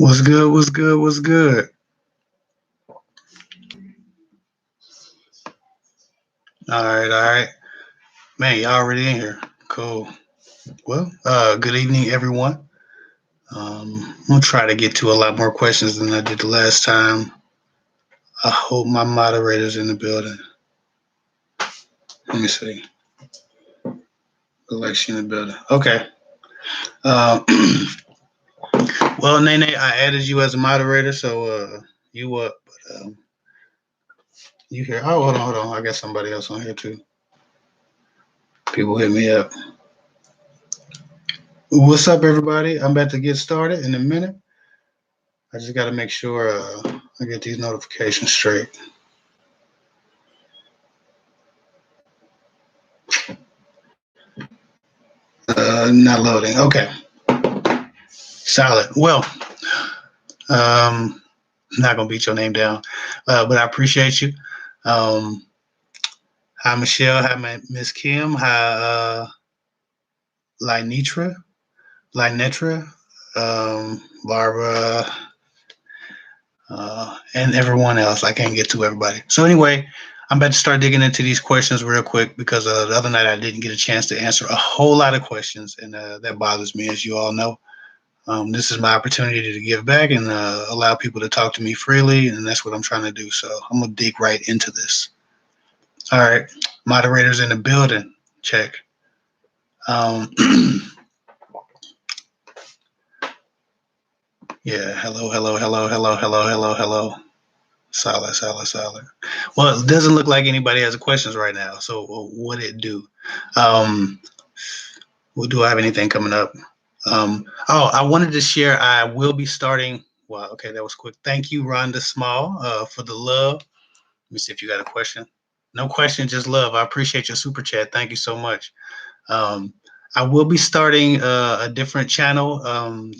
What's good? What's good? What's good? All right. Man, y'all already in here. Cool. Well, good evening, everyone. I'm gonna try to get to a lot more questions than I did the last time. I hope my moderator's in the building. Let me see. Look like she in the building. Okay. Uh, well, Nene, I added you as a moderator, so you up. But you here? Oh, hold on. I got somebody else on here too. People hit me up. What's up, everybody? I'm about to get started in a minute. I just got to make sure I get these notifications straight. Not loading. Okay. Solid. Well, not going to beat your name down, but I appreciate you. Um, Hi, Michelle. Hi, Miss Kim. Hi, Linetra. Linetra. Barbara. And everyone else. I can't get to everybody. So anyway, I'm about to start digging into these questions real quick because the other night I didn't get a chance to answer a whole lot of questions, and that bothers me, as you all know. This is my opportunity to give back and allow people to talk to me freely, and that's what I'm trying to do. So I'm gonna dig right into this. All right, moderators in the building. Check. Um, yeah. Hello. Solid. Well, it doesn't look like anybody has questions right now. So what it do? Um, do I have anything coming up? I wanted to share. I will be starting. Wow. Okay, that was quick. Thank you, Rhonda Small, for the love. Let me see if you got a question. No question, just love. I appreciate your super chat. Thank you so much. Um, I will be starting a different channel.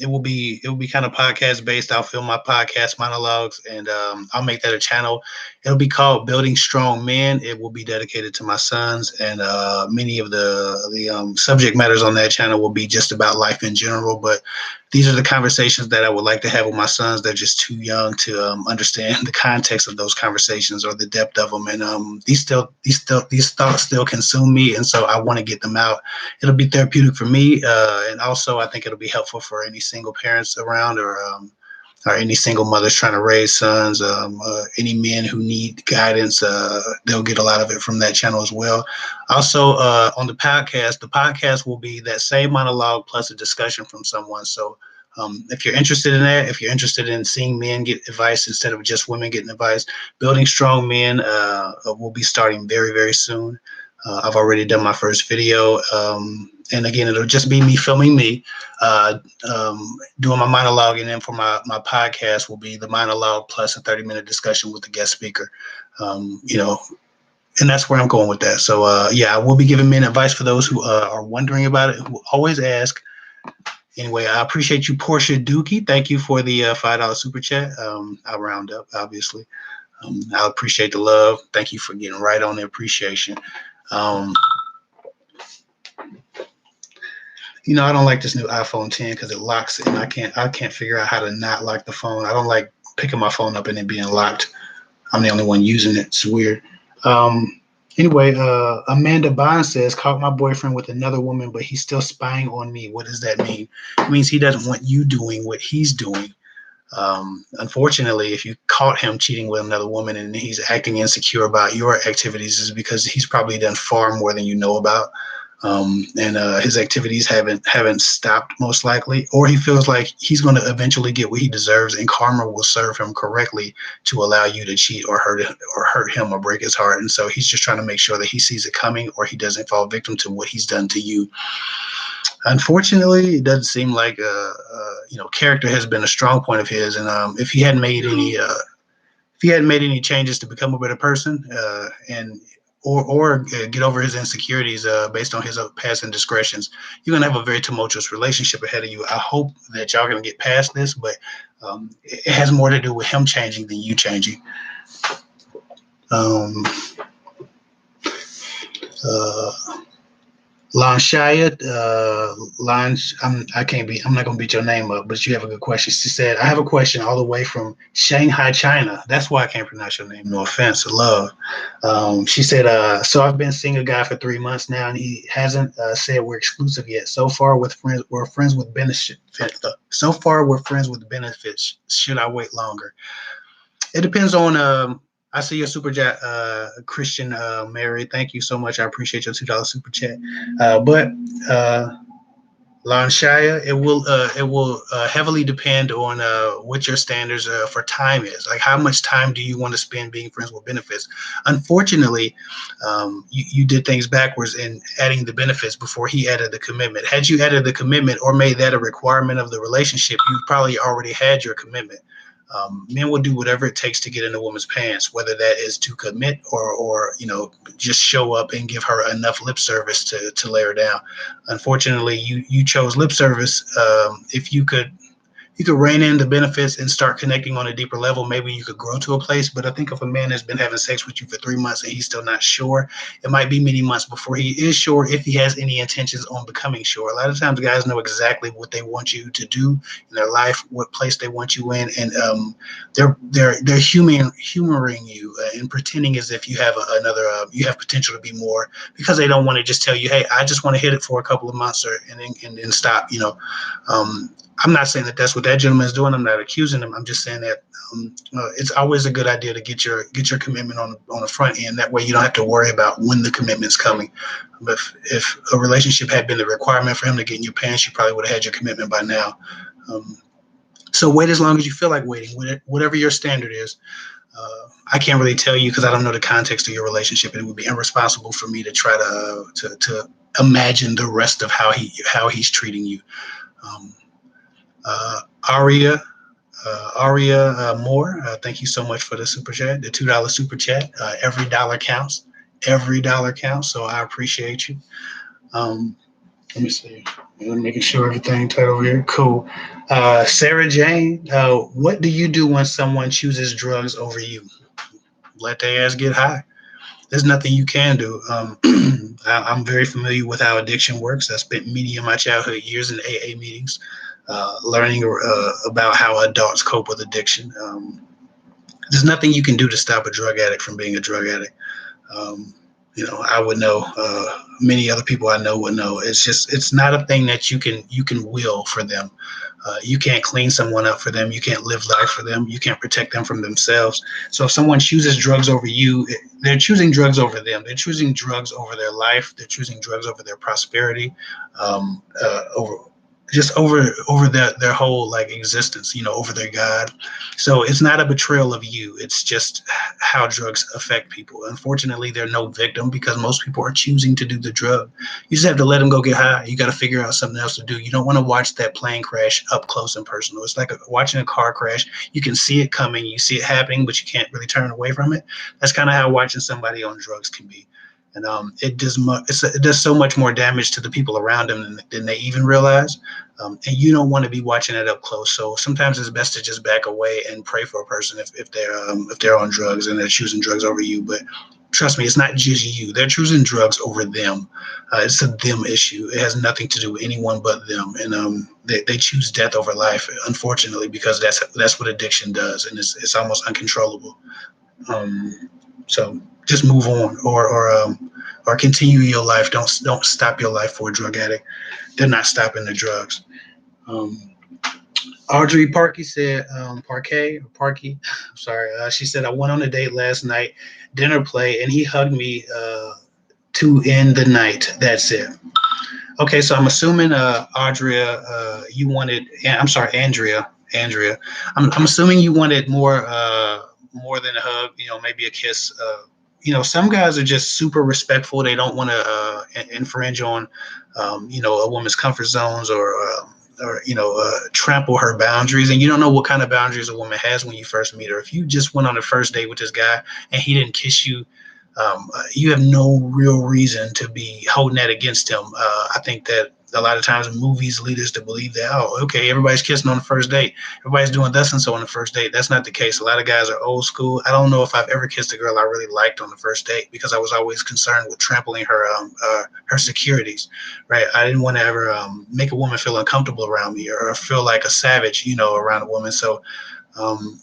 It will be kind of podcast based. I'll film my podcast monologues, and I'll make that a channel. It'll be called Building Strong Men. It will be dedicated to my sons, and many of the subject matters on that channel will be just about life in general. But these are the conversations that I would like to have with my sons. They're just too young to understand the context of those conversations or the depth of them. And these thoughts still consume me, and so I want to get them out. It'll be therapeutic for me, and also I think it'll be helpful for any single parents around, or any single mothers trying to raise sons. Any men who need guidance, they'll get a lot of it from that channel as well. Also, on the podcast will be that same monologue plus a discussion from someone. So if you're interested in that, if you're interested in seeing men get advice instead of just women getting advice, Building Strong Men will be starting very, very soon. I've already done my first video. And again, it'll just be me filming me, doing my monologue. And then for my podcast will be the monologue plus a 30-minute discussion with the guest speaker. And that's where I'm going with that. So, I will be giving men advice for those who are wondering about it, who always ask. Anyway, I appreciate you, Portia Dookie. Thank you for the $5 super chat. I'll round up, obviously. I appreciate the love. Thank you for getting right on the appreciation. I don't like this new iPhone 10 because it locks it, and I can't figure out how to not lock the phone. I don't like picking my phone up and it being locked. I'm the only one using it. It's weird. Anyway, Amanda Bond says, caught my boyfriend with another woman, but he's still spying on me. What does that mean? It means he doesn't want you doing what he's doing. Unfortunately, if you caught him cheating with another woman and he's acting insecure about your activities, is because he's probably done far more than you know about. And his activities haven't stopped, most likely, or he feels like he's going to eventually get what he deserves, and karma will serve him correctly to allow you to cheat or hurt him or break his heart. And so he's just trying to make sure that he sees it coming, or he doesn't fall victim to what he's done to you. Unfortunately, it doesn't seem like character has been a strong point of his, and if he hadn't made any changes to become a better person, and or get over his insecurities based on his past indiscretions, you're gonna have a very tumultuous relationship ahead of you. I hope that y'all gonna get past this, but it has more to do with him changing than you changing. Lanshaya, I'm not gonna beat your name up, but you have a good question. She said, I have a question all the way from Shanghai, China. That's why I can't pronounce your name. No offense, love. She said, so I've been seeing a guy for 3 months now, and he hasn't said we're exclusive yet. So far, we're friends with benefits. So far, we're friends with benefits. Should I wait longer? It depends on. I see your super chat, Christian Mary. Thank you so much. I appreciate your $2 super chat. But Lanshaya, it will heavily depend on what your standards for time is. Like, how much time do you want to spend being friends with benefits? Unfortunately, you did things backwards in adding the benefits before he added the commitment. Had you added the commitment or made that a requirement of the relationship, you probably already had your commitment. Men will do whatever it takes to get in a woman's pants, whether that is to commit or just show up and give her enough lip service to lay her down. Unfortunately, you chose lip service. If you could rein in the benefits and start connecting on a deeper level, maybe you could grow to a place. But I think if a man has been having sex with you for 3 months and he's still not sure, it might be many months before he is sure, if he has any intentions on becoming sure. A lot of times guys know exactly what they want you to do in their life, what place they want you in, and they're humoring you and pretending as if you have another you have potential to be more, because they don't want to just tell you, hey, I just want to hit it for a couple of months and then stop. I'm not saying that that's what that gentleman is doing. I'm not accusing him. I'm just saying that it's always a good idea to get your commitment on the front end. That way, you don't have to worry about when the commitment's coming. But if a relationship had been the requirement for him to get in your pants, you probably would have had your commitment by now. So wait as long as you feel like waiting, whatever your standard is. I can't really tell you because I don't know the context of your relationship, and it would be irresponsible for me to try to imagine the rest of how he's treating you. Uh, Aria Moore, thank you so much for the super chat, the $2 super chat. Every dollar counts. Every dollar counts. So I appreciate you. Let me see. I'm making sure everything tight over here. Cool. Sarah Jane, what do you do when someone chooses drugs over you? Let their ass get high. There's nothing you can do. I'm very familiar with how addiction works. I spent many of my childhood years in AA meetings, learning about how adults cope with addiction. There's nothing you can do to stop a drug addict from being a drug addict. I would know. Many other people I know would know. It's not a thing that you can will for them. You can't clean someone up for them. You can't live life for them. You can't protect them from themselves. So if someone chooses drugs over you, they're choosing drugs over them. They're choosing drugs over their life. They're choosing drugs over their prosperity, over their whole like existence, over their God. So it's not a betrayal of you. It's just how drugs affect people. Unfortunately, they're no victim because most people are choosing to do the drug. You just have to let them go get high. You got to figure out something else to do. You don't want to watch that plane crash up close and personal. It's like watching a car crash. You can see it coming. You see it happening, but you can't really turn away from it. That's kind of how watching somebody on drugs can be. And it does so much more damage to the people around them than they even realize. And you don't want to be watching it up close. So sometimes it's best to just back away and pray for a person if they're on drugs and they're choosing drugs over you. But trust me, it's not just you. They're choosing drugs over them. It's a them issue. It has nothing to do with anyone but them. And they choose death over life, unfortunately, because that's what addiction does, and it's almost uncontrollable. So just move on, or continue your life. Don't stop your life for a drug addict. They're not stopping the drugs. Audrey Parkey said, Parkey, I'm sorry. She said, I went on a date last night, dinner play, and he hugged me to end the night. That's it. Okay, so I'm assuming, Andrea, Andrea. I'm assuming you wanted more than a hug, maybe a kiss. Some guys are just super respectful. They don't want to infringe on, a woman's comfort zones or trample her boundaries. And you don't know what kind of boundaries a woman has when you first meet her. If you just went on a first date with this guy and he didn't kiss you, you have no real reason to be holding that against him. I think that A lot of times movies lead us to believe that, oh, okay, everybody's kissing on the first date. Everybody's doing this and so on the first date. That's not the case. A lot of guys are old school. I don't know if I've ever kissed a girl I really liked on the first date because I was always concerned with trampling her securities, right? I didn't want to ever make a woman feel uncomfortable around me or feel like a savage, around a woman. So um,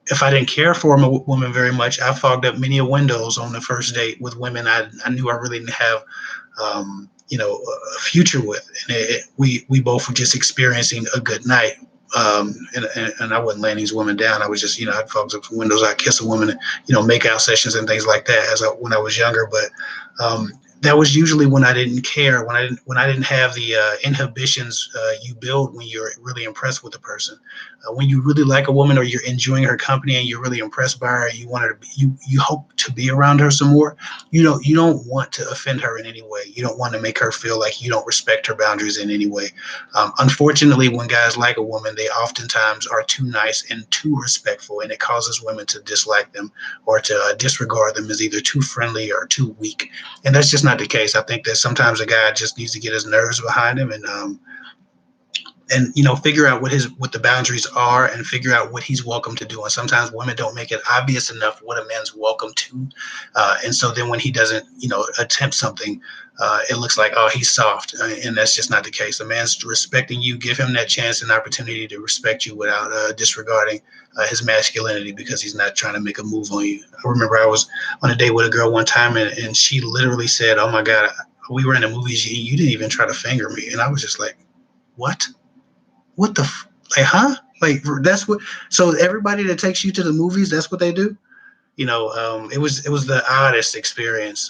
if I didn't care for a woman very much, I fogged up many windows on the first date with women I knew I really didn't have a future with, and we both were just experiencing a good night. And I wasn't laying these women down. I was just, I'd focus up the windows. I'd kiss a woman, make out sessions and things like that when I was younger. But that was usually when I didn't care, when I didn't have the inhibitions you build when you're really impressed with a person. When you really like a woman or you're enjoying her company and you're really impressed by her, you want her to be, you hope to be around her some more. You don't want to offend her in any way. You don't want to make her feel like you don't respect her boundaries in any way. Unfortunately, when guys like a woman, they oftentimes are too nice and too respectful, and it causes women to dislike them or to disregard them as either too friendly or too weak. And that's just not the case. I think that sometimes a guy just needs to get his nerves behind him and figure out what the boundaries are and figure out what he's welcome to do. And sometimes women don't make it obvious enough what a man's welcome to, and so then when he doesn't attempt something, it looks like, oh, he's soft, and that's just not the case. A man's respecting you. Give him that chance and opportunity to respect you without disregarding his masculinity because he's not trying to make a move on you. I remember I was on a date with a girl one time, and she literally said, oh my God, we were in the movies, you didn't even try to finger me. And I was just like, what the like, huh? Like, that's what, so everybody that takes you to the movies, that's what they do. It was the oddest experience.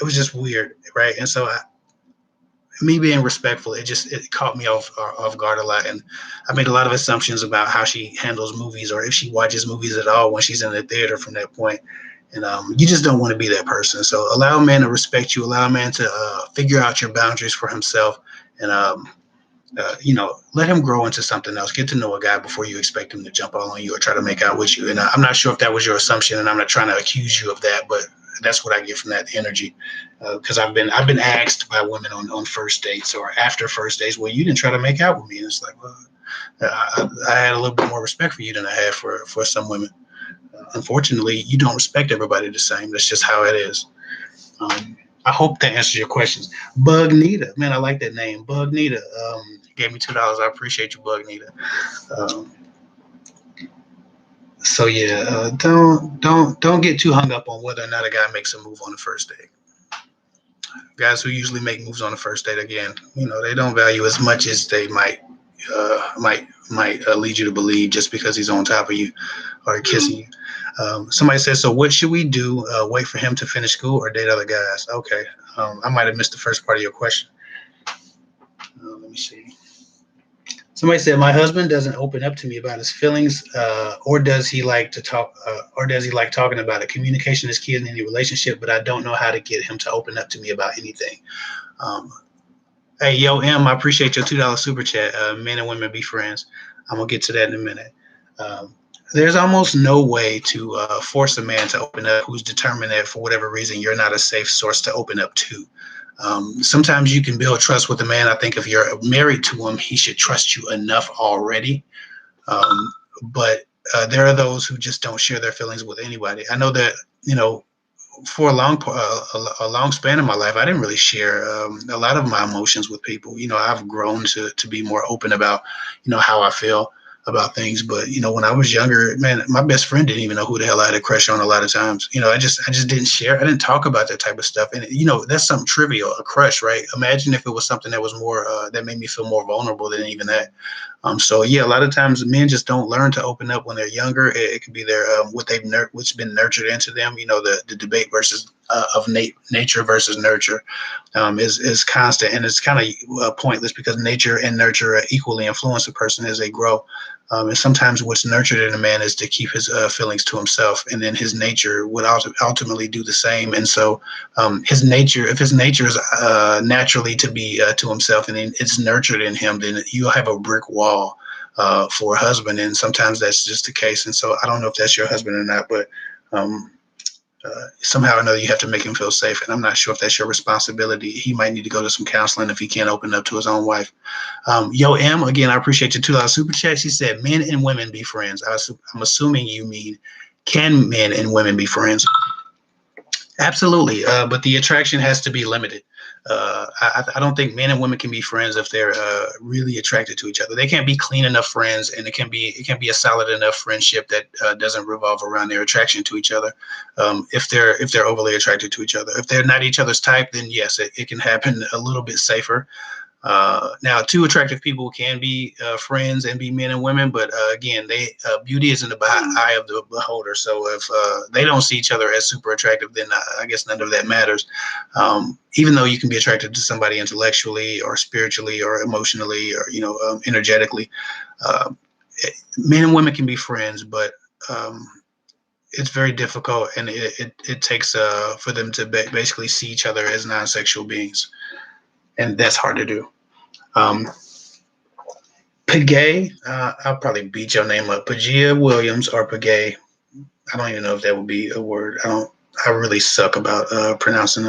It was just weird, right? And so me being respectful, it caught me off guard a lot, and I made a lot of assumptions about how she handles movies or if she watches movies at all when she's in the theater from that point. And you just don't want to be that person. So allow a man to respect you, allow a man to figure out your boundaries for himself, and let him grow into something else. Get to know a guy before you expect him to jump all on you or try to make out with you. And I'm not sure if that was your assumption, and I'm not trying to accuse you of that, but that's what I get from that energy. Because I've been asked by women on first dates or after first dates, well, you didn't try to make out with me. And it's like, well, I had a little bit more respect for you than I had for some women. Unfortunately, you don't respect everybody the same. That's just how it is. I hope that answers your questions. Bug Nita, man, I like that name. Bug Nita gave me $2. I appreciate you, Bug Nita. So yeah, don't get too hung up on whether or not a guy makes a move on the first date. Guys who usually make moves on the first date, again, they don't value as much as they might lead you to believe just because he's on top of you or kissing you. Somebody says, so what should we do? Wait for him to finish school or date other guys? Okay. I might have missed the first part of your question. Let me see. Somebody said, my husband doesn't open up to me about his feelings, or does he like to talk, or does he like talking about it? Communication is key in any relationship, but I don't know how to get him to open up to me about anything. Hey, yo, M, I appreciate your $2 super chat. Men and women be friends. I'm going to get to that in a minute. There's almost no way to force a man to open up who's determined that for whatever reason you're not a safe source to open up to. Sometimes you can build trust with a man. I think if you're married to him, he should trust you enough already. But there are those who just don't share their feelings with anybody. I know that, for a long span of my life, I didn't really share a lot of my emotions with people. I've grown to be more open about, how I feel about things. But, when I was younger, man, my best friend didn't even know who the hell I had a crush on a lot of times. I just didn't share. I didn't talk about that type of stuff. And, that's something trivial, a crush, right? Imagine if it was something that was more, that made me feel more vulnerable than even that. So yeah, a lot of times men just don't learn to open up when they're younger. It could be their what's been nurtured into them. The debate versus of nature versus nurture is constant, and it's kind of pointless because nature and nurture equally influence a person as they grow. And sometimes what's nurtured in a man is to keep his feelings to himself, and then his nature would ultimately do the same. And so if his nature is naturally to be to himself, and then it's nurtured in him, then you'll have a brick wall for a husband. And sometimes that's just the case. And so I don't know if that's your husband or not, but somehow or another you have to make him feel safe. And I'm not sure if that's your responsibility. He might need to go to some counseling if he can't open up to his own wife. Yo, M, again, I appreciate your $2 super chat. She said, men and women be friends. I'm assuming you mean, can men and women be friends? Absolutely, but the attraction has to be limited. I don't think men and women can be friends if they're really attracted to each other. They can't be clean enough friends, and it can be a solid enough friendship that doesn't revolve around their attraction to each other. If they're overly attracted to each other, if they're not each other's type, then yes, it can happen a little bit safer. Now, two attractive people can be friends and be men and women, but again, beauty is in the eye of the beholder. So if they don't see each other as super attractive, then I guess none of that matters. Even though you can be attracted to somebody intellectually or spiritually or emotionally or energetically, men and women can be friends, but it's very difficult, and it takes for them to basically see each other as non-sexual beings, and that's hard to do. Pagay, I'll probably beat your name up. Pagia Williams or Pagay. I don't even know if that would be a word. I really suck about pronouncing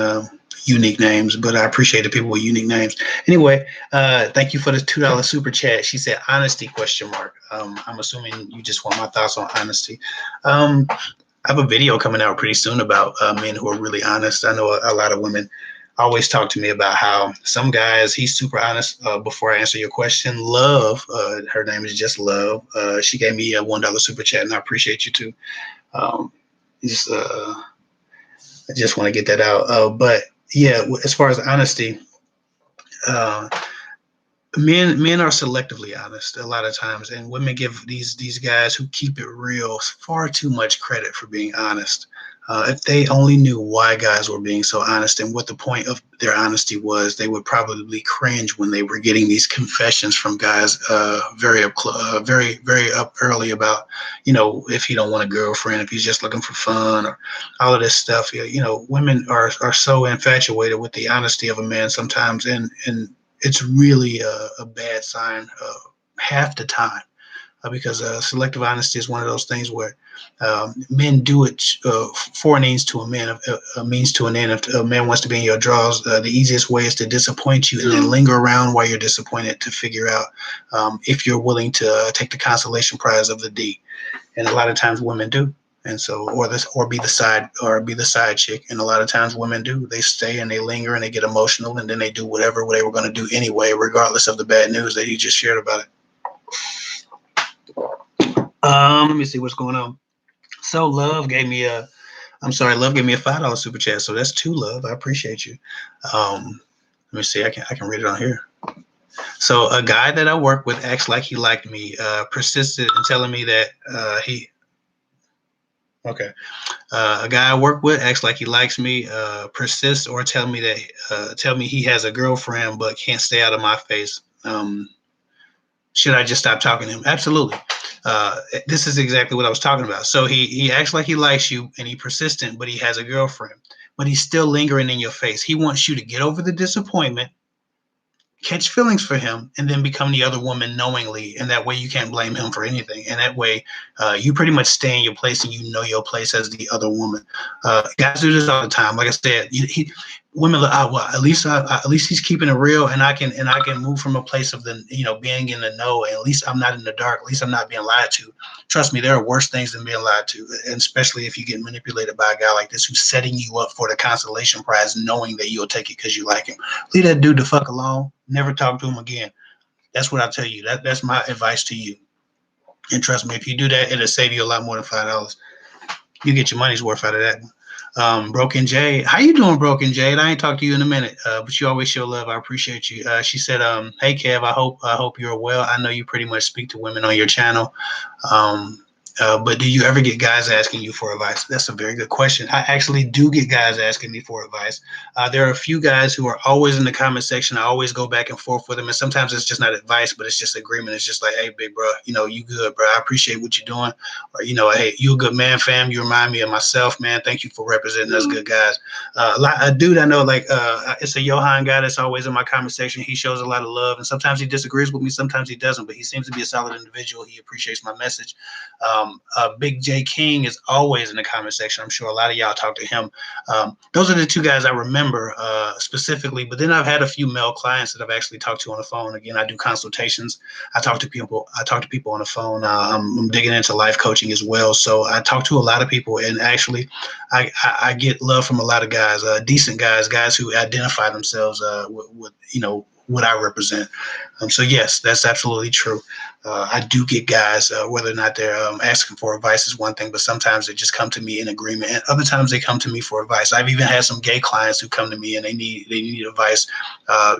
unique names, but I appreciate the people with unique names. Anyway, thank you for the $2 super chat. She said honesty ? I'm assuming you just want my thoughts on honesty. I have a video coming out pretty soon about men who are really honest. I know a lot of women always talk to me about how some guys, he's super honest. Before I answer your question, Love, her name is just Love. She gave me a $1 super chat, and I appreciate you too. I just want to get that out. But yeah, as far as honesty, men are selectively honest a lot of times, and women give these guys who keep it real far too much credit for being honest. If they only knew why guys were being so honest and what the point of their honesty was, they would probably cringe when they were getting these confessions from guys very up early about, if he don't want a girlfriend, if he's just looking for fun, or all of this stuff. Women are so infatuated with the honesty of a man sometimes, and it's really a bad sign half the time. Because selective honesty is one of those things where men do it for a means to a means to an end. If a man wants to be in your drawers, the easiest way is to disappoint you and then linger around while you're disappointed to figure out if you're willing to take the consolation prize of the D. And a lot of times women do. And so, or be the side chick. And a lot of times women do. They stay and they linger and they get emotional, and then they do whatever they were going to do anyway, regardless of the bad news that he just shared about it. Let me see what's going on. So Love gave me a $5 super chat. So that's two, Love. I appreciate you. Let me see. I can read it on here. So a guy that I work with acts like he liked me, persisted in telling me that a guy I work with acts like he likes me, persists or tell me he has a girlfriend but can't stay out of my face. Should I just stop talking to him? Absolutely. This is exactly what I was talking about. So he acts like he likes you, and he's persistent, but he has a girlfriend, but he's still lingering in your face. He wants you to get over the disappointment, catch feelings for him, and then become the other woman knowingly. And that way you can't blame him for anything. And that way you pretty much stay in your place, and you know your place as the other woman. Guys do this all the time. Like I said, women look, well, at least he's keeping it real, and I can move from a place of being in the know, and at least I'm not in the dark. At least I'm not being lied to. Trust me, there are worse things than being lied to, and especially if you get manipulated by a guy like this who's setting you up for the consolation prize, knowing that you'll take it because you like him. Leave that dude the fuck alone. Never talk to him again. That's what I'll tell you. That's my advice to you. And trust me, if you do that, it'll save you a lot more than $5. You get your money's worth out of that. Broken Jade, how you doing, Broken Jade? I ain't talked to you in a minute, but you always show love. I appreciate you. She said, "Hey Kev, I hope you're well. I know you pretty much speak to women on your channel, but do you ever get guys asking you for advice?" That's a very good question. I actually do get guys asking me for advice. There are a few guys who are always in the comment section. I always go back and forth with them, and sometimes it's just not advice, but it's just agreement. It's just like, "Hey, big bro, you good, bro. I appreciate what you're doing." Or, "Hey, you a good man, fam. You remind me of myself, man. Thank you for representing us good guys." A dude I know, like, it's a Johan guy that's always in my comment section. He shows a lot of love, and sometimes he disagrees with me, sometimes he doesn't, but he seems to be a solid individual. He appreciates my message. Big J King is always in the comment section. I'm sure a lot of y'all talk to him. Those are the two guys I remember specifically. But then I've had a few male clients that I've actually talked to on the phone. Again, I do consultations. I talk to people on the phone. I'm digging into life coaching as well. So I talk to a lot of people, and actually, I get love from a lot of guys, decent guys who identify themselves with what I represent. So yes, that's absolutely true. I do get guys, whether or not they're asking for advice is one thing, but sometimes they just come to me in agreement, and other times they come to me for advice. I've even had some gay clients who come to me and they need advice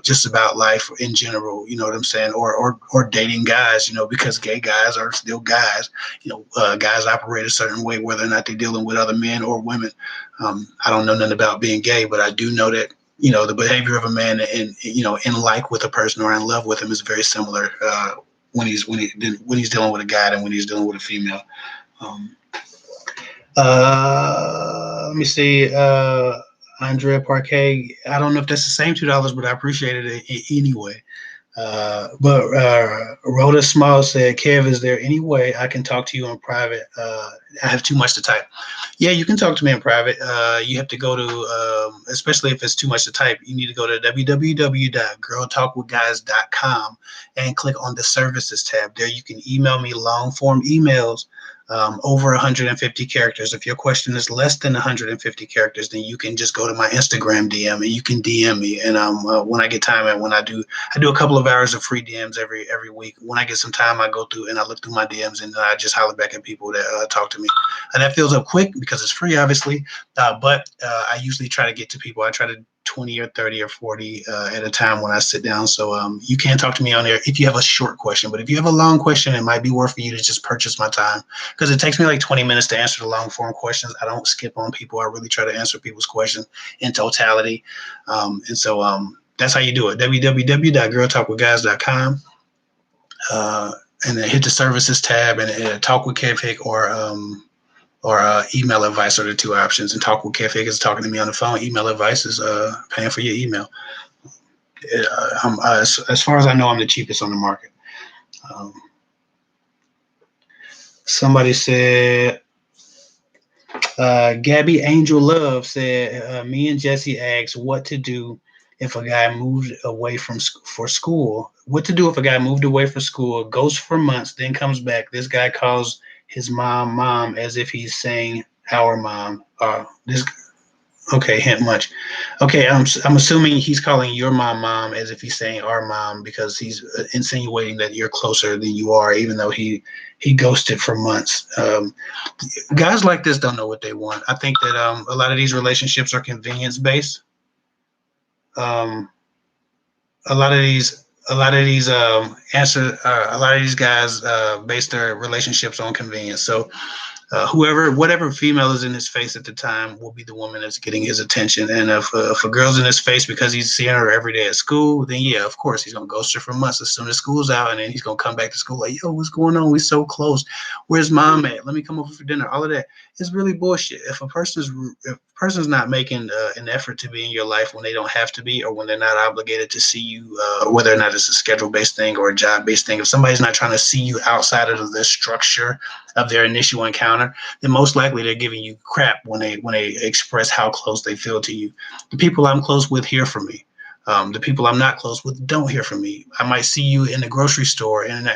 just about life in general. You know what I'm saying? Or dating guys. Because gay guys are still guys. Guys operate a certain way, whether or not they're dealing with other men or women. I don't know nothing about being gay, but I do know that the behavior of a man in like with a person or in love with him is very similar when he's dealing with a guy and when he's dealing with a female. Let me see. Andrea Parquet. I don't know if that's the same $2, but I appreciate it anyway. But Rhoda Small said, Kev, is there any way I can talk to you in private? I have too much to type. Yeah, you can talk to me in private. You have to go to, especially if it's too much to type, you need to go to www.girltalkwithguys.com and click on the services tab. There you can email me long form emails over 150 characters. If your question is less than 150 characters, then you can just go to my Instagram DM and you can DM me. And when I get time, and when I do a couple of hours of free DMs every week. When I get some time, I go through and I look through my DMs and I just holler back at people that talk to me. And that fills up quick because it's free, obviously. But I usually try to get to people. I try to 20 or 30 or 40 at a time when I sit down. So you can talk to me on there if you have a short question. But if you have a long question, it might be worth for you to just purchase my time, because it takes me like 20 minutes to answer the long form questions. I don't skip on people. I really try to answer people's questions in totality. And so that's how you do it. www.girltalkwithguys.com. And then hit the services tab and talk with Kev Hick or email advice are the two options. And talk with Kev Hick is talking to me on the phone. Email advice is paying for your email. As far as I know, I'm the cheapest on the market. Somebody said, Gabby Angel Love said, me and Jesse asked what to do if a guy moved away for school. What to do if a guy moved away for school, goes for months, then comes back. This guy calls his mom as if he's saying our mom. Okay, hint much. Okay, I'm assuming he's calling your mom as if he's saying our mom, because he's insinuating that you're closer than you are, even though he ghosted for months. Guys like this don't know what they want. I think that a lot of these relationships are convenience based. A lot of these guys base their relationships on convenience. So whatever female is in his face at the time will be the woman that's getting his attention. And if a girl's in his face because he's seeing her every day at school, then yeah, of course he's gonna ghost her for months as soon as school's out, and then he's gonna come back to school like, yo, what's going on? We're so close. Where's mom at? Let me come over for dinner. All of that is really bullshit. If a person's not making an effort to be in your life when they don't have to be, or when they're not obligated to see you, whether or not it's a schedule-based thing or a job-based thing, if somebody's not trying to see you outside of the structure of their initial encounter, then most likely they're giving you crap when they express how close they feel to you. The people I'm close with hear from me. The people I'm not close with don't hear from me. I might see you in the grocery store, and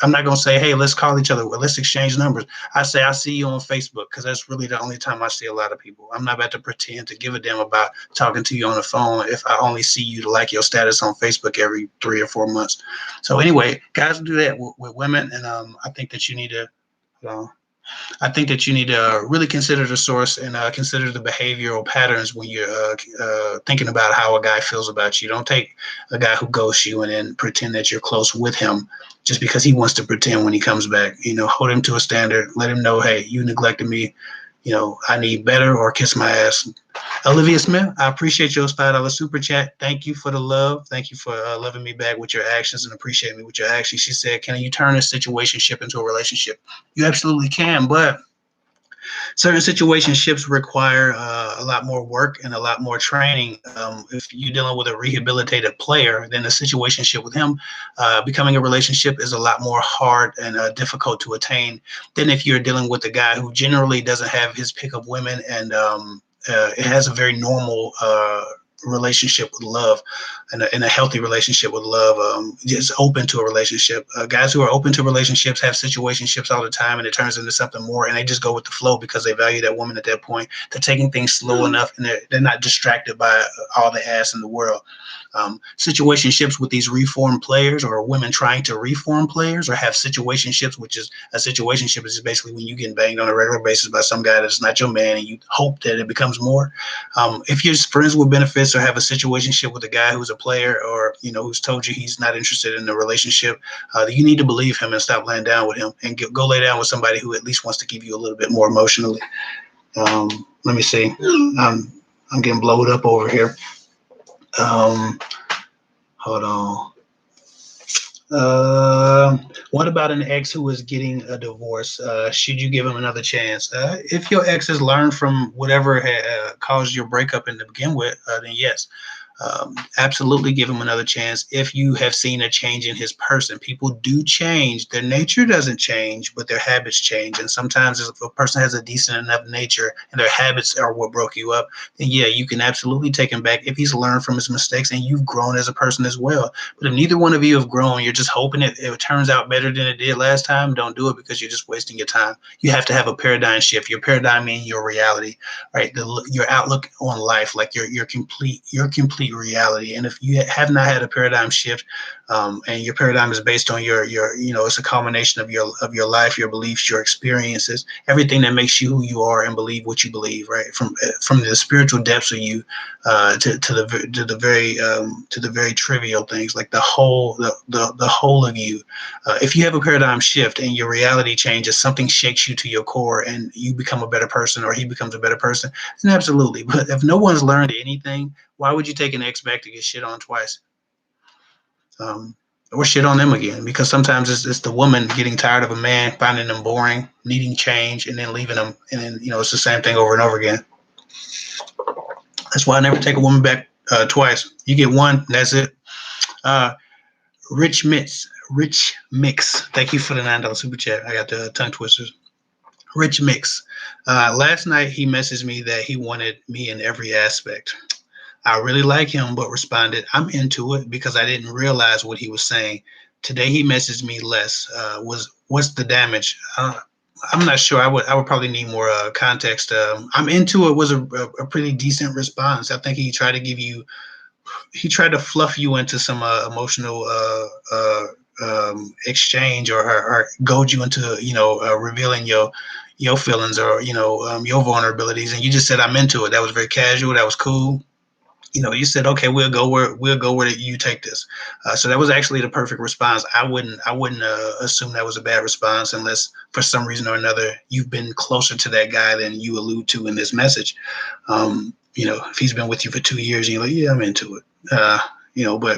I'm not going to say, hey, let's call each other, let's exchange numbers. I say, I see you on Facebook, because that's really the only time I see a lot of people. I'm not about to pretend to give a damn about talking to you on the phone if I only see you to like your status on Facebook every 3 or 4 months. So anyway, guys do that with women, and I think that you need to really consider the source and consider the behavioral patterns when you're thinking about how a guy feels about you. Don't take a guy who ghosts you and then pretend that you're close with him just because he wants to pretend when he comes back. Hold him to a standard. Let him know, hey, you neglected me. I need better, or kiss my ass. Olivia Smith, I appreciate your $5 super chat. Thank you for the love. Thank you for loving me back with your actions and appreciate me with your actions. She said, can you turn a situationship into a relationship? You absolutely can, but Certain situationships require a lot more work and a lot more training. If you're dealing with a rehabilitated player, then a situationship with him, becoming a relationship is a lot more hard and difficult to attain than if you're dealing with a guy who generally doesn't have his pick of women and it has a very normal relationship with love and a healthy relationship with love, just open to a relationship. Guys who are open to relationships have situationships all the time, and it turns into something more, and they just go with the flow because they value that woman at that point. They're taking things slow enough, and they're not distracted by all the ass in the world. Situationships with these reformed players or women trying to reform players or have situationships, which is a situationship is basically when you get banged on a regular basis by some guy that's not your man and you hope that it becomes more. If you're friends with benefits or have a situationship with a guy who's a player or, who's told you he's not interested in the relationship, you need to believe him and stop laying down with him and go lay down with somebody who at least wants to give you a little bit more emotionally. Let me see. I'm getting blowed up over here. Hold on. What about an ex who is getting a divorce? Should you give him another chance? If your ex has learned from whatever caused your breakup in to begin with, then yes. Absolutely give him another chance if you have seen a change in his person. People do change. Their nature doesn't change, but their habits change. And sometimes if a person has a decent enough nature and their habits are what broke you up, then yeah, you can absolutely take him back if he's learned from his mistakes and you've grown as a person as well. But if neither one of you have grown, you're just hoping it turns out better than it did last time, don't do it because you're just wasting your time. You have to have a paradigm shift. Your paradigm means your reality, right? Your outlook on life, like your complete reality. And if you have not had a paradigm shift, and your paradigm is based on your it's a culmination of your life, your beliefs, your experiences, everything that makes you who you are and believe what you believe, right? From the spiritual depths of you to the very trivial things, like the whole of you. If you have a paradigm shift and your reality changes, something shakes you to your core and you become a better person or he becomes a better person, then absolutely. But if no one's learned anything, why would you take an ex back to get shit on twice? Or shit on them again? Because sometimes it's the woman getting tired of a man, finding them boring, needing change, and then leaving them. And then, it's the same thing over and over again. That's why I never take a woman back twice. You get one, that's it. Rich Mix. Thank you for the $9 super chat. I got the tongue twisters. Rich Mix. Last night he messaged me that he wanted me in every aspect. I really like him, but responded, I'm into it because I didn't realize what he was saying. Today he messaged me less. What's the damage? I'm not sure. I would probably need more context. I'm into it was a pretty decent response. I think he tried to fluff you into some emotional exchange or goad you into revealing your feelings or your vulnerabilities, and you just said I'm into it. That was very casual. That was cool. You said, okay, we'll go where you take this. So that was actually the perfect response. I wouldn't assume that was a bad response unless for some reason or another you've been closer to that guy than you allude to in this message. If he's been with you for 2 years and you're like, yeah, I'm into it. But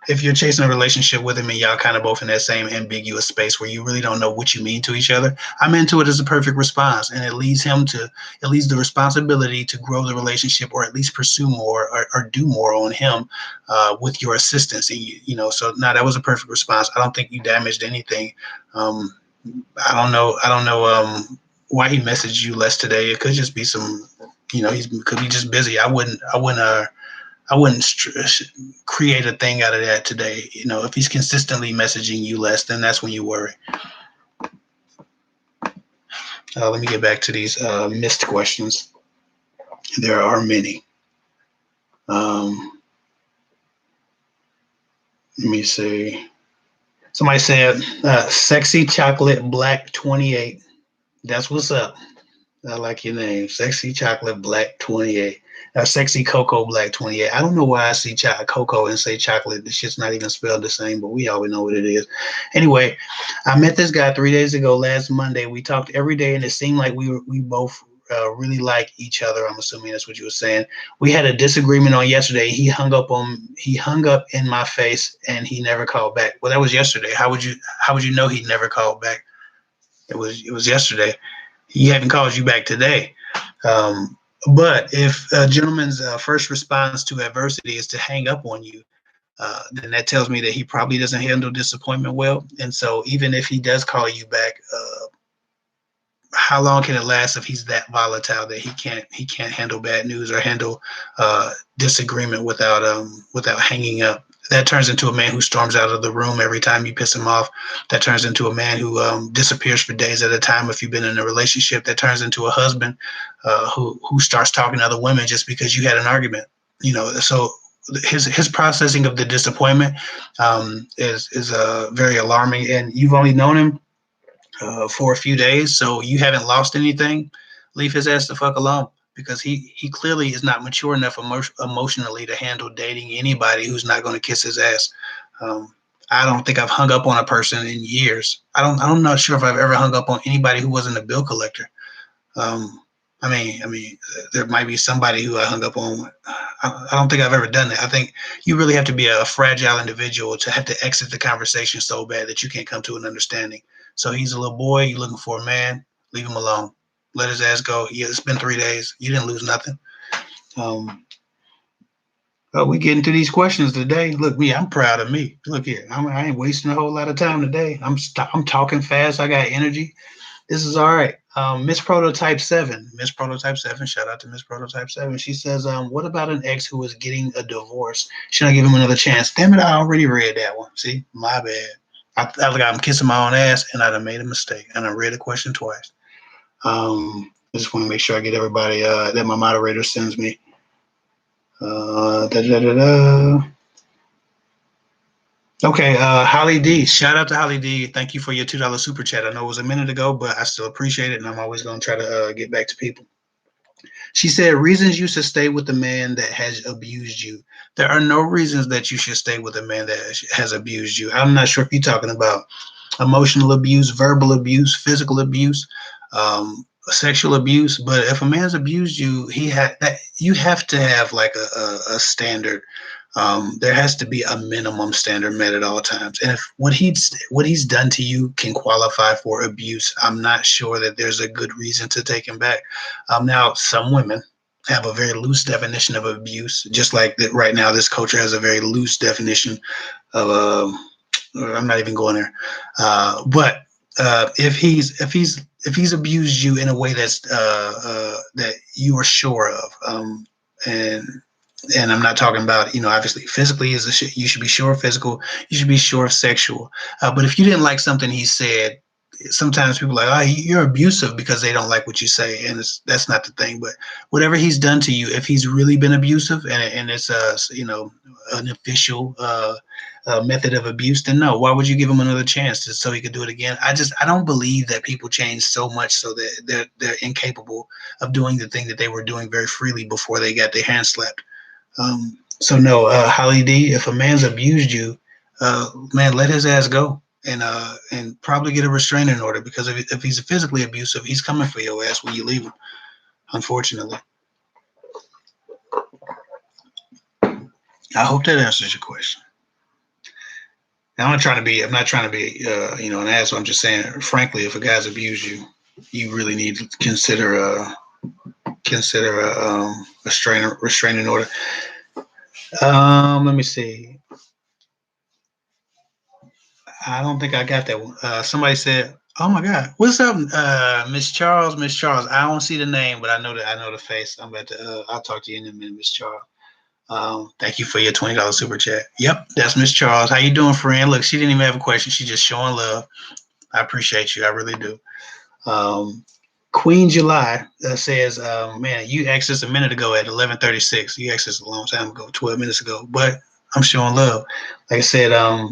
if you're chasing a relationship with him and y'all kind of both in that same ambiguous space where you really don't know what you mean to each other, I'm into it as a perfect response. And it leads the responsibility to grow the relationship or at least pursue more or do more on him with your assistance. And so now that was a perfect response. I don't think you damaged anything. I don't know why he messaged you less today. It could just be he could be just busy. I wouldn't create a thing out of that today. If he's consistently messaging you less, then that's when you worry. Let me get back to these missed questions. There are many. Let me see. Somebody said, Sexy Chocolate Black 28. That's what's up. I like your name. Sexy Chocolate Black 28. Sexy Cocoa Black 28. I don't know why I see cocoa and say chocolate. This shit's not even spelled the same, but we always know what it is. Anyway, I met this guy 3 days ago, last Monday. We talked every day, and it seemed like we both really like each other. I'm assuming that's what you were saying. We had a disagreement on yesterday. He hung up in my face, and he never called back. Well, that was yesterday. How would you know he never called back? It was yesterday. he haven't called you back today. But if a gentleman's first response to adversity is to hang up on you, then that tells me that he probably doesn't handle disappointment well. And so even if he does call you back, how long can it last if he's that volatile that he can't handle bad news or handle disagreement without hanging up? That turns into a man who storms out of the room every time you piss him off. That turns into a man who disappears for days at a time if you've been in a relationship. That turns into a husband who starts talking to other women just because you had an argument. So his processing of the disappointment is very alarming, and you've only known him for a few days, so you haven't lost anything. Leave his ass the fuck alone, because he clearly is not mature enough emotionally to handle dating anybody who's not going to kiss his ass. I don't think I've hung up on a person in years. I'm not sure if I've ever hung up on anybody who wasn't a bill collector. I mean, there might be somebody who I hung up on. I don't think I've ever done that. I think you really have to be a fragile individual to have to exit the conversation so bad that you can't come to an understanding. So he's a little boy. You're looking for a man. Leave him alone. Let his ass go. Yeah, it's been 3 days. You didn't lose nothing. We getting to these questions today. Look, I'm proud of me. Look here, I ain't wasting a whole lot of time today. I'm talking fast. I got energy. This is all right. Miss Prototype 7. Miss Prototype 7. Shout out to Miss Prototype 7. She says, what about an ex who is getting a divorce? Should I give him another chance? Damn it, I already read that one. See, my bad. I'm kissing my own ass, and I done made a mistake. And I read the question twice. I just want to make sure I get everybody that my moderator sends me. Okay, Holly D. Shout out to Holly D. Thank you for your $2 super chat. I know it was a minute ago, but I still appreciate it, and I'm always going to try to get back to people. She said, reasons you should stay with the man that has abused you. There are no reasons that you should stay with a man that has abused you. I'm not sure if you're talking about emotional abuse, verbal abuse, physical abuse, sexual abuse. But if a man's abused you, you have to have like a standard. There has to be a minimum standard met at all times. And if what he's done to you can qualify for abuse, I'm not sure that there's a good reason to take him back. Now, some women have a very loose definition of abuse, just like that right now this culture has a very loose definition of I'm not even going there. But if he's abused you in a way that's that you are sure of, and I'm not talking about, obviously physically you should be sure of physical, you should be sure of sexual. But if you didn't like something he said, sometimes people are like, oh, you're abusive because they don't like what you say. And that's not the thing. But whatever he's done to you, if he's really been abusive and it's an official method of abuse, then no, why would you give him another chance so he could do it again? I don't believe that people change so much so that they're incapable of doing the thing that they were doing very freely before they got their hands slapped. So no, Holly D, if a man's abused you, man, let his ass go and probably get a restraining order, because if he's physically abusive, he's coming for your ass when you leave him, unfortunately. I hope that answers your question. Now, I'm not trying to be an asshole. I'm just saying, frankly, if a guy's abused you, you really need to consider a restraining order. Let me see. I don't think I got that one. Somebody said, "Oh my God, what's up, Miss Charles? Miss Charles, I don't see the name, but I know the face. I'm about to. I'll talk to you in a minute, Miss Charles. Thank you for your $20 super chat. Yep, that's Miss Charles. How you doing, friend? Look, she didn't even have a question. She's just showing love. I appreciate you. I really do. Queen July says, man, you asked us a minute ago at 11:36. You asked us a long time ago, 12 minutes ago, but I'm showing love. Like I said, I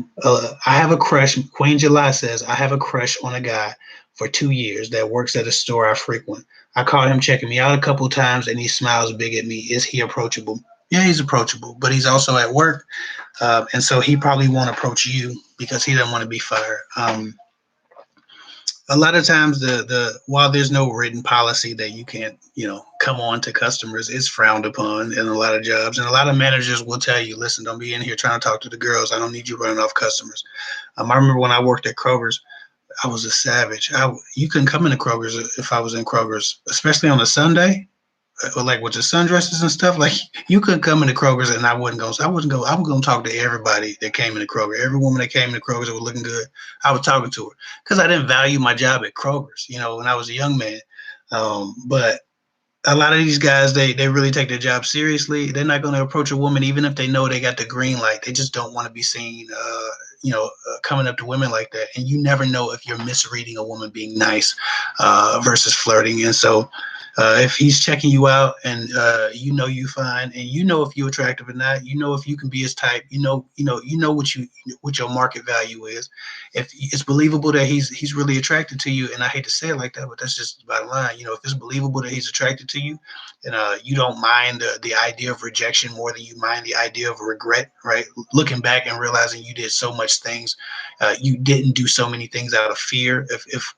have a crush. Queen July says, I have a crush on a guy for 2 years that works at a store I frequent. I caught him checking me out a couple times, and he smiles big at me. Is he approachable? Yeah, he's approachable, but he's also at work. And so he probably won't approach you because he doesn't want to be fired. A lot of times while there's no written policy that you can't, come on to customers, it's frowned upon in a lot of jobs. And a lot of managers will tell you, listen, don't be in here trying to talk to the girls. I don't need you running off customers. I remember when I worked at Kroger's, I was a savage. You couldn't come into Kroger's if I was in Kroger's, especially on a Sunday, like with the sundresses and stuff. Like you couldn't come into Kroger's and I wouldn't go. So I wouldn't go. I'm going to talk to everybody that came into Kroger. Every woman that came into Kroger's that was looking good, I was talking to her because I didn't value my job at Kroger's. When I was a young man. But a lot of these guys, they really take their job seriously. They're not going to approach a woman even if they know they got the green light. They just don't want to be seen, coming up to women like that. And you never know if you're misreading a woman being nice versus flirting. And so if he's checking you out and you fine, and if you're attractive or not, if you can be his type, what your market value is. If it's believable that he's really attracted to you, and I hate to say it like that, but that's just the bottom line. If it's believable that he's attracted to you, and you don't mind the idea of rejection more than you mind the idea of regret, right? Looking back and realizing you did so much things, you didn't do so many things out of fear. If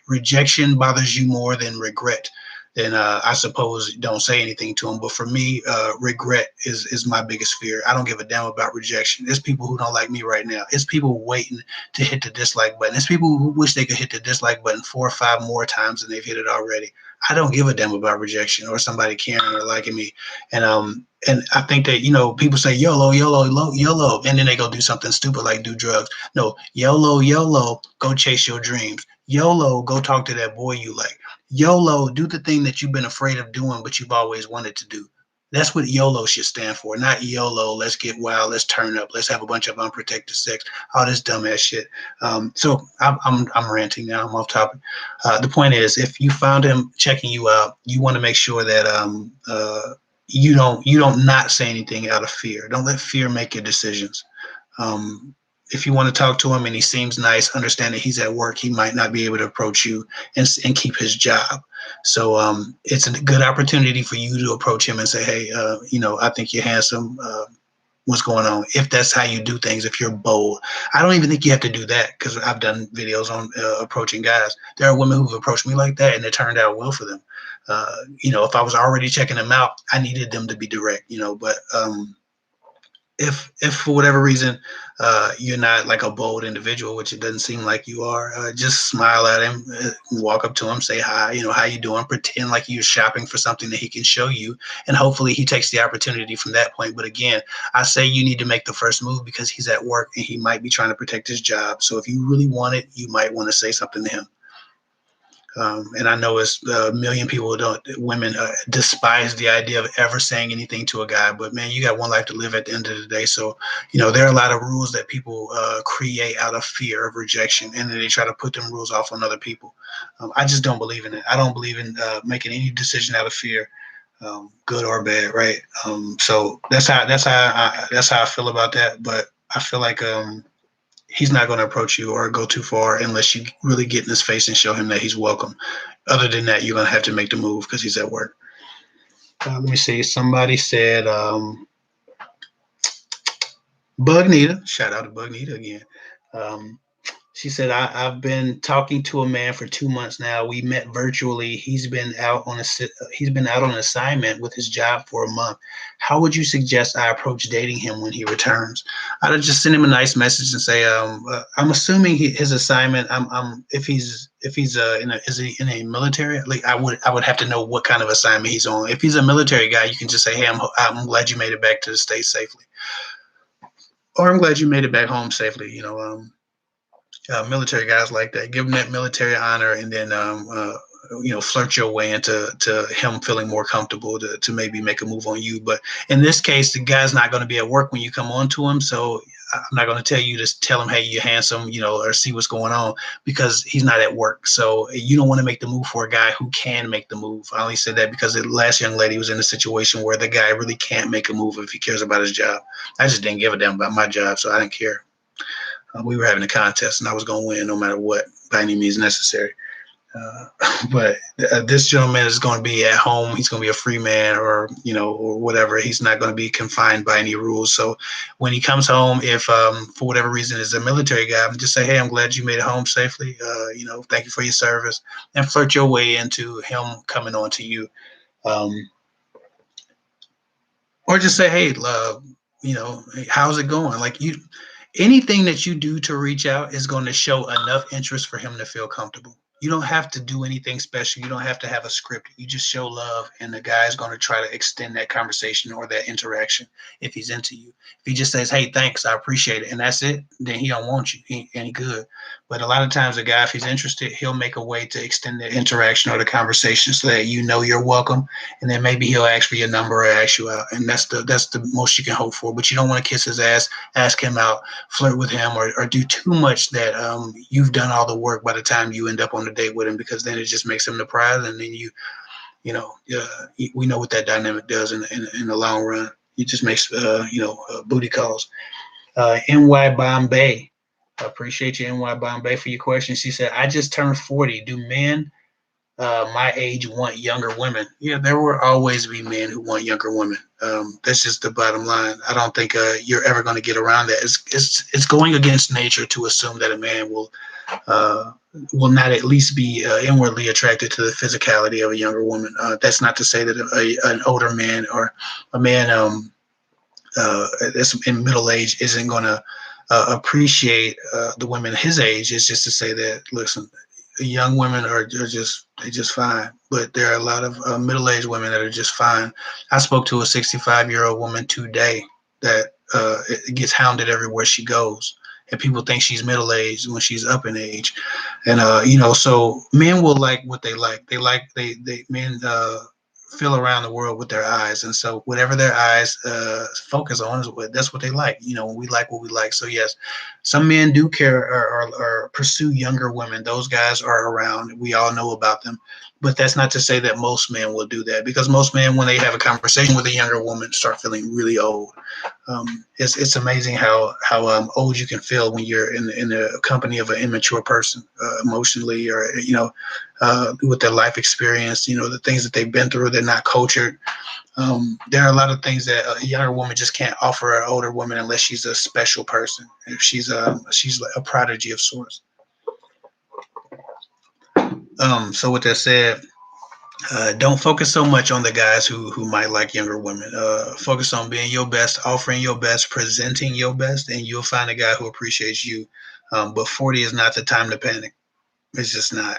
rejection bothers you more than regret, then I suppose don't say anything to him. But for me, regret is my biggest fear. I don't give a damn about rejection. There's people who don't like me right now. It's people waiting to hit the dislike button. It's people who wish they could hit the dislike button 4 or 5 more times than they've hit it already. I don't give a damn about rejection or somebody caring or liking me. And I think that, people say YOLO, YOLO, YOLO, and then they go do something stupid like do drugs. No, YOLO, YOLO, go chase your dreams. YOLO, go talk to that boy you like. YOLO, do the thing that you've been afraid of doing, but you've always wanted to do. That's what YOLO should stand for, not YOLO, let's get wild, let's turn up, let's have a bunch of unprotected sex, all this dumbass shit. So I'm ranting now, I'm off topic. The point is, if you found him checking you out, you want to make sure that you don't not say anything out of fear. Don't let fear make your decisions. If you want to talk to him and he seems nice, understand that he's at work. He might not be able to approach you and keep his job. So it's a good opportunity for you to approach him and say, hey, I think you're handsome. What's going on? If that's how you do things, if you're bold. I don't even think you have to do that because I've done videos on approaching guys. There are women who've approached me like that and it turned out well for them. If I was already checking them out, I needed them to be direct, but if for whatever reason you're not like a bold individual, which it doesn't seem like you are, just smile at him, walk up to him, say hi, how you doing, pretend like you're shopping for something that he can show you, and hopefully he takes the opportunity from that point. But again, I say you need to make the first move because he's at work and he might be trying to protect his job. So if you really want it, you might want to say something to him. And I know it's a million people women despise the idea of ever saying anything to a guy, but man, you got one life to live at the end of the day. So, there are a lot of rules that people create out of fear of rejection, and then they try to put them rules off on other people. I just don't believe in it. I don't believe in making any decision out of fear, good or bad, right? So that's how I feel about that. But I feel like he's not going to approach you or go too far unless you really get in his face and show him that he's welcome. Other than that, you're going to have to make the move because he's at work. Let me see. Somebody said, Bugnita, shout out to Bugnita again. She said, I've been talking to a man for 2 months now. We met virtually. He's been out on an assignment with his job for a month. How would you suggest I approach dating him when he returns? I'd just send him a nice message and say, I'm assuming his assignment. If he's is he in a military? Like I would have to know what kind of assignment he's on. If he's a military guy, you can just say, hey, I'm glad you made it back to the States safely, or I'm glad you made it back home safely. Military guys like that. Give them that military honor, and then flirt your way into him feeling more comfortable to maybe make a move on you. But in this case, the guy's not going to be at work when you come on to him, so I'm not going to tell you to tell him, hey, you're handsome, or see what's going on, because he's not at work. So you don't want to make the move for a guy who can make the move. I only said that because the last young lady was in a situation where the guy really can't make a move if he cares about his job. I just didn't give a damn about my job, so I didn't care. We were having a contest, and I was going to win no matter what, by any means necessary. But this gentleman is going to be at home. He's going to be a free man, or whatever. He's not going to be confined by any rules. So when he comes home, if for whatever reason is a military guy, just say, hey, I'm glad you made it home safely. Thank you for your service, and flirt your way into him coming on to you. Or just say, hey, how's it going? Like anything that you do to reach out is going to show enough interest for him to feel comfortable. You don't have to do anything special. You don't have to have a script. You just show love, and the guy's going to try to extend that conversation or that interaction if he's into you. If he just says, "Hey, thanks, I appreciate it," and that's it, then he don't want you. He ain't good. But a lot of times, a guy, if he's interested, he'll make a way to extend the interaction or the conversation so that you know you're welcome, and then maybe he'll ask for your number or ask you out, and that's the most you can hope for. But you don't want to kiss his ass, ask him out, flirt with him, or do too much that you've done all the work by the time you end up on the date with him, because then it just makes him the prize, and then we know what that dynamic does in the long run. It just makes booty calls. NY Bombay, I appreciate you, NY Bombay, for your question. She said, "I just turned 40. Do men my age want younger women?" Yeah, there will always be men who want younger women. That's just the bottom line. I don't think you're ever going to get around that. It's going against nature to assume that a man uh, will not at least be inwardly attracted to the physicality of a younger woman. That's not to say that an older man or a man that's in middle age isn't going to appreciate the women his age. It's just to say that, listen, young women are just fine, but there are a lot of middle-aged women that are just fine. I spoke to a 65-year-old woman today that gets hounded everywhere she goes, and people think she's middle-aged when she's up in age. And so men will like what they like. They men feel around the world with their eyes, and so whatever their eyes focus on is that's what they like. We like what we like. So yes, some men do care or pursue younger women. Those guys are around. We all know about them, but that's not to say that most men will do that, because most men, when they have a conversation with a younger woman, start feeling really old. It's amazing how old you can feel when you're in the company of an immature person, emotionally, or with their life experience, the things that they've been through. They're not cultured. There are a lot of things that a younger woman just can't offer an older woman unless she's a special person. If she's like a prodigy of sorts. So with that said, don't focus so much on the guys who might like younger women. Focus on being your best, offering your best, presenting your best, and you'll find a guy who appreciates you. But 40 is not the time to panic. It's just not.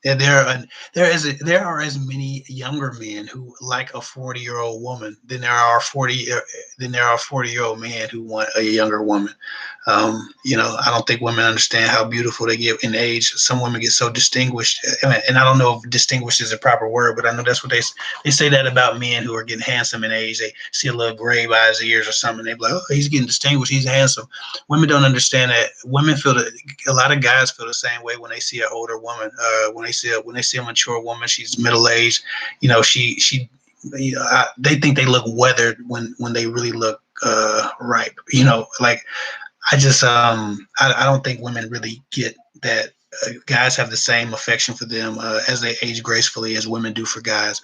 And there are as many younger men who like a 40-year-old woman than there are 40-year-old men who want a younger woman. I don't think women understand how beautiful they get in age. Some women get so distinguished, and I don't know if distinguished is a proper word, but I know that's what they say that about men who are getting handsome in age. They see a little gray by his ears or something. They're like, "Oh, he's getting distinguished. He's handsome." Women don't understand that. Women feel that a lot of guys feel the same way when they see an older woman. When they see a mature woman, she's middle aged. She they think they look weathered when they really look ripe. Like I don't think women really get that guys have the same affection for them as they age gracefully as women do for guys.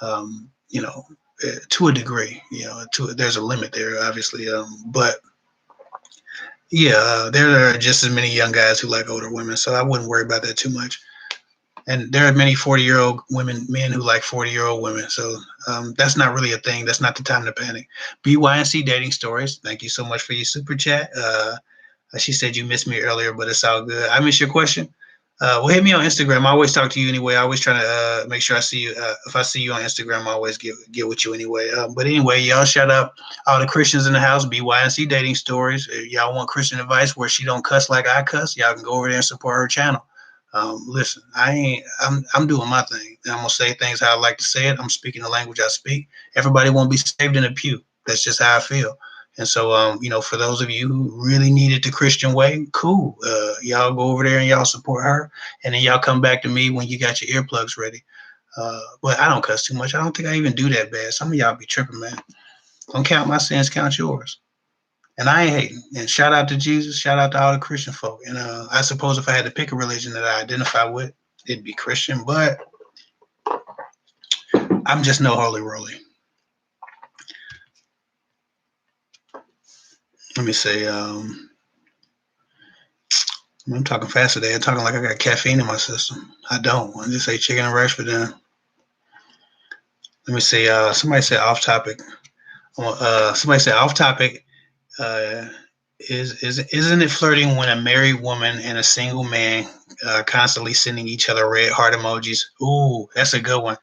To a degree, there's a limit there, obviously. But yeah, there are just as many young guys who like older women, so I wouldn't worry about that too much. And there are many 40-year-old men who like 40-year-old women. So that's not really a thing. That's not the time to panic. BYNC Dating Stories, thank you so much for your super chat. She said you missed me earlier, but it's all good. I missed your question. Well, hit me on Instagram. I always talk to you anyway. I always try to make sure I see you. If I see you on Instagram, I always get with you anyway. But anyway, y'all shout out all the Christians in the house. BYNC Dating Stories. If y'all want Christian advice where she don't cuss like I cuss, y'all can go over there and support her channel. Listen, I'm doing my thing. I'm gonna say things how I like to say it. I'm speaking the language I speak. Everybody won't be saved in a pew. That's just how I feel. And so, for those of you who really need it the Christian way, cool. Y'all go over there and y'all support her, and then y'all come back to me when you got your earplugs ready. But I don't cuss too much. I don't think I even do that bad. Some of y'all be tripping, man. Don't count my sins, count yours. And I ain't hating. And shout out to Jesus. Shout out to all the Christian folk. And I suppose if I had to pick a religion that I identify with, it'd be Christian. But I'm just no holy roly. Let me say, I'm talking fast today. I'm talking like I got caffeine in my system. I don't. I just say chicken and rice for dinner. Let me see. Somebody said off topic. Somebody said off topic. Isn't it flirting when a married woman and a single man constantly sending each other red heart emojis? Ooh, that's a good one.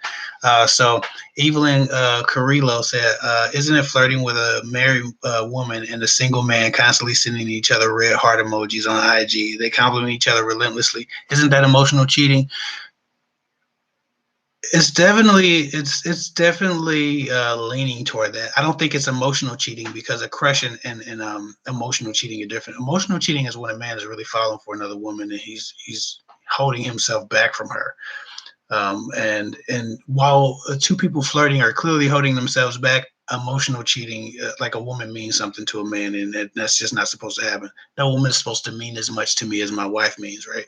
So Evelyn Carrillo said, "Isn't it flirting with a married woman and a single man constantly sending each other red heart emojis on IG? They compliment each other relentlessly. Isn't that emotional cheating?" It's definitely leaning toward that. I don't think it's emotional cheating because a crush and emotional cheating are different. Emotional cheating is when a man is really falling for another woman and he's holding himself back from her. And while two people flirting are clearly holding themselves back, emotional cheating, like a woman means something to a man, and that's just not supposed to happen. No woman is supposed to mean as much to me as my wife means, right?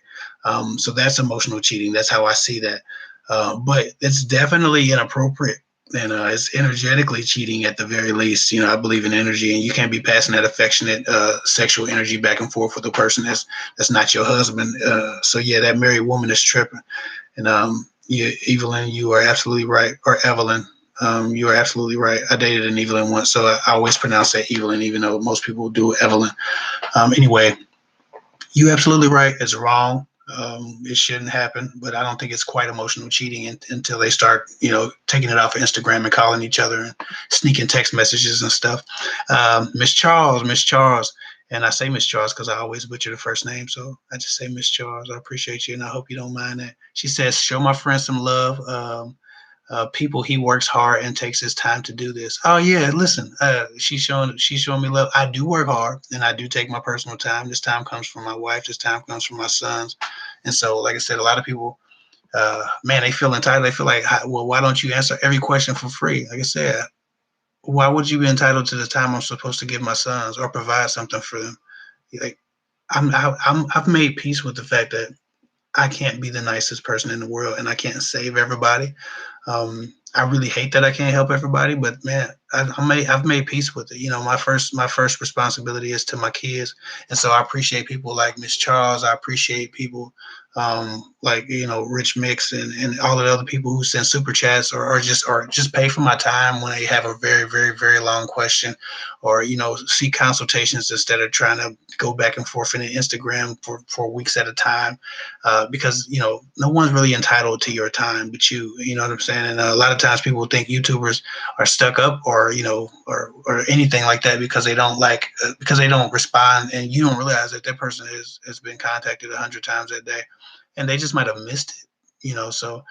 So that's emotional cheating. That's how I see that. But it's definitely inappropriate. And it's energetically cheating at the very least. I believe in energy, and you can't be passing that affectionate, sexual energy back and forth with a person that's not your husband. So yeah, that married woman is tripping. And yeah, Evelyn, you are absolutely right. Or Evelyn, you are absolutely right. I dated an Evelyn once, so I always pronounce that Evelyn, even though most people do Evelyn. Anyway, you are absolutely right. It's wrong. It shouldn't happen, but I don't think it's quite emotional cheating until they start, taking it off of Instagram and calling each other and sneaking text messages and stuff. Miss Charles, and I say Miss Charles because I always butcher the first name, so I just say Miss Charles. I appreciate you, and I hope you don't mind that. She says, "Show my friend some love. People, he works hard and takes his time to do this." Oh yeah, listen, she's showing me love. I do work hard and I do take my personal time. This time comes from my wife. This time comes from my sons. And so, like I said, a lot of people, man, they feel entitled. They feel like, well, why don't you answer every question for free? Like I said, why would you be entitled to the time I'm supposed to give my sons or provide something for them? Like, I've made peace with the fact that I can't be the nicest person in the world and I can't save everybody. I really hate that I can't help everybody, but man, I've made peace with it. My first responsibility is to my kids, and so I appreciate people like Miss Charles. I appreciate people like Rich Mix and all of the other people who send super chats or just pay for my time when they have a very very very long question, or seek consultations instead of trying to go back and forth in Instagram for weeks at a time, because no one's really entitled to your time but you know what I'm saying. And a lot of times people think YouTubers are stuck up or or anything like that because they don't because they don't respond, and you don't realize that that person has been contacted 100 times that day and they just might have missed it. So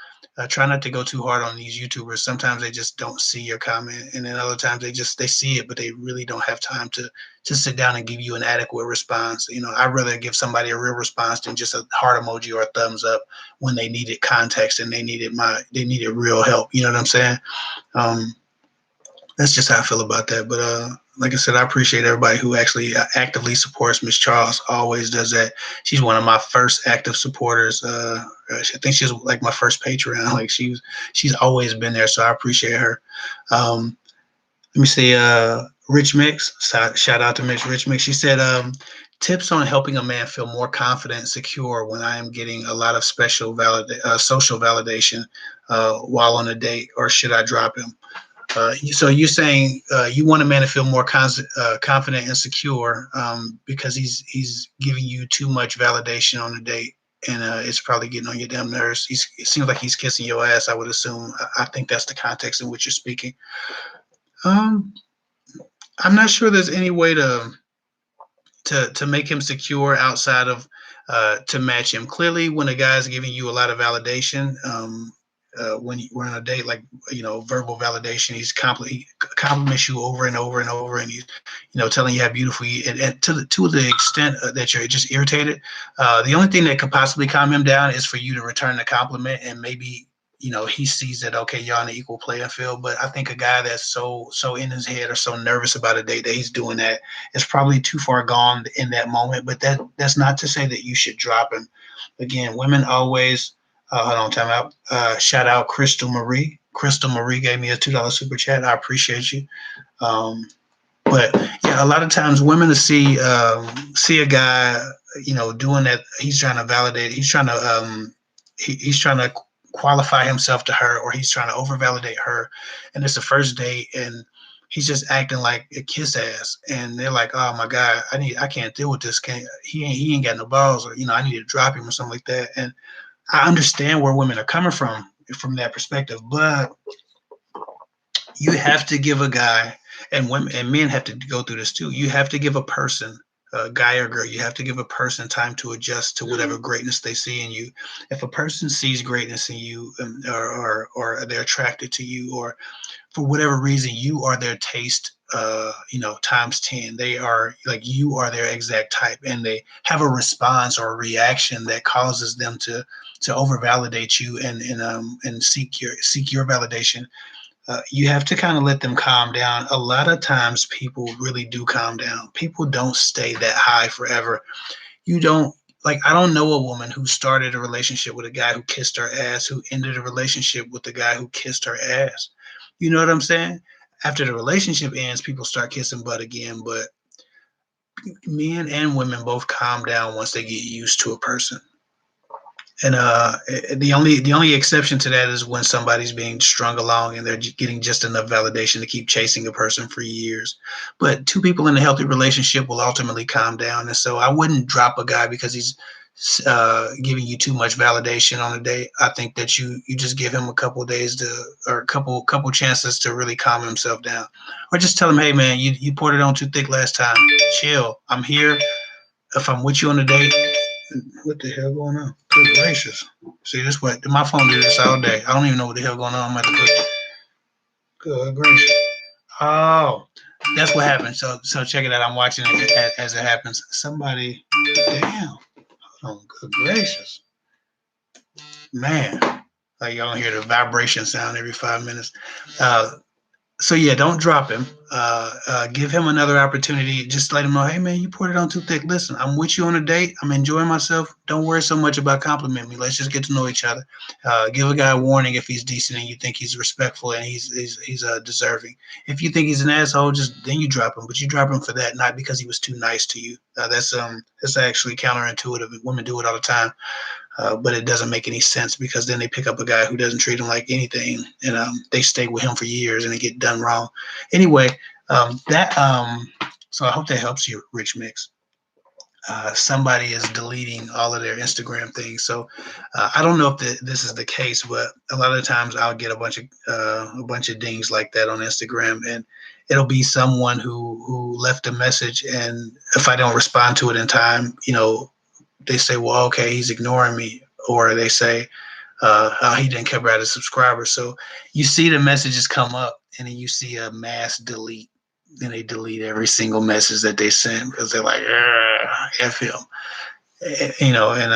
try not to go too hard on these YouTubers. Sometimes they just don't see your comment, and then other times they see it but they really don't have time to sit down and give you an adequate response. I'd rather give somebody a real response than just a heart emoji or a thumbs up when they needed context and they needed real help. You know what I'm saying? Um, that's just how I feel about that. But like I said, I appreciate everybody who actually actively supports Miss Charles. Always does that. She's one of my first active supporters. I think she's like my first Patreon. Like she's always been there, so I appreciate her. Um, Let me see. Rich Mix. Shout out to Miss Rich Mix. She said, tips on helping a man feel more confident and secure when I am getting a lot of social validation while on a date, or should I drop him? So you're saying you want a man to feel more confident and secure because he's giving you too much validation on a date, and it's probably getting on your damn nerves. It seems like he's kissing your ass. I would assume. I think that's the context in which you're speaking. Um, I'm not sure there's any way to make him secure outside of to match him. Clearly, when a guy's giving you a lot of validation, when we're on a date, like verbal validation, he compliments you over and over and over, and he's telling you how beautiful you, and to the extent that you're just irritated. The only thing that could possibly calm him down is for you to return the compliment, and maybe he sees that, okay, you're on an equal playing field. But I think a guy that's so in his head or so nervous about a date that he's doing that is probably too far gone in that moment. But that's not to say that you should drop him. Again, women always hold on, time out. Shout out Crystal Marie. Crystal Marie gave me a $2 super chat. I appreciate you. But yeah, a lot of times women to see a guy, doing that. He's trying to validate. He's trying to qualify himself to her, or he's trying to over validate her, and it's the first date, and he's just acting like a kiss ass, and they're like, oh my god, I can't deal with this. He ain't got no balls, or I need to drop him or something like that. And I understand where women are coming from that perspective, but you have to give a guy, and women and men have to go through this too. You have to give a person, a guy or girl, you have to give a person time to adjust to whatever greatness they see in you. If a person sees greatness in you, or they're attracted to you, or for whatever reason you are their taste, times 10, they are like, you are their exact type, and they have a response or a reaction that causes them to over validate you, and seek your validation. You have to kind of let them calm down. A lot of times people really do calm down. People don't stay that high forever. You don't, like, I don't know a woman who started a relationship with a guy who kissed her ass, who ended a relationship with a guy who kissed her ass. You know what I'm saying? After the relationship ends, people start kissing butt again, but men and women both calm down once they get used to a person. And the only exception to that is when somebody's being strung along and they're getting just enough validation to keep chasing a person for years. But two people in a healthy relationship will ultimately calm down. And so I wouldn't drop a guy because he's giving you too much validation on a date. I think that you just give him a couple of days or a couple chances to really calm himself down, or just tell him, hey man, you poured it on too thick last time. Chill. I'm here. If I'm with you on a date, what the hell going on? Good gracious. See, this what my phone did this all day. I don't even know what the hell going on. I'm at the good gracious. Oh, that's what happened. So check it out. I'm watching it as it happens. Somebody, damn. Oh, good gracious. Man. Like y'all hear the vibration sound every 5 minutes. So yeah, don't drop him. Give him another opportunity. Just let him know, hey man, you poured it on too thick. Listen, I'm with you on a date. I'm enjoying myself. Don't worry so much about complimenting me. Let's just get to know each other. Give a guy a warning if he's decent and you think he's respectful and he's deserving. If you think he's an asshole, then you drop him. But you drop him for that, not because he was too nice to you. That's actually counterintuitive. Women do it all the time. But it doesn't make any sense, because then they pick up a guy who doesn't treat them like anything, and they stay with him for years and they get done wrong. Anyway, so I hope that helps you, Rich Mix. Somebody is deleting all of their Instagram things, so I don't know if this is the case, but a lot of times I'll get a bunch of dings like that on Instagram, and it'll be someone who left a message, and if I don't respond to it in time, they say, well, okay, he's ignoring me. Or they say, he didn't cover out his subscribers. So you see the messages come up, and then you see a mass delete. Then they delete every single message that they sent, because they're like, F him. And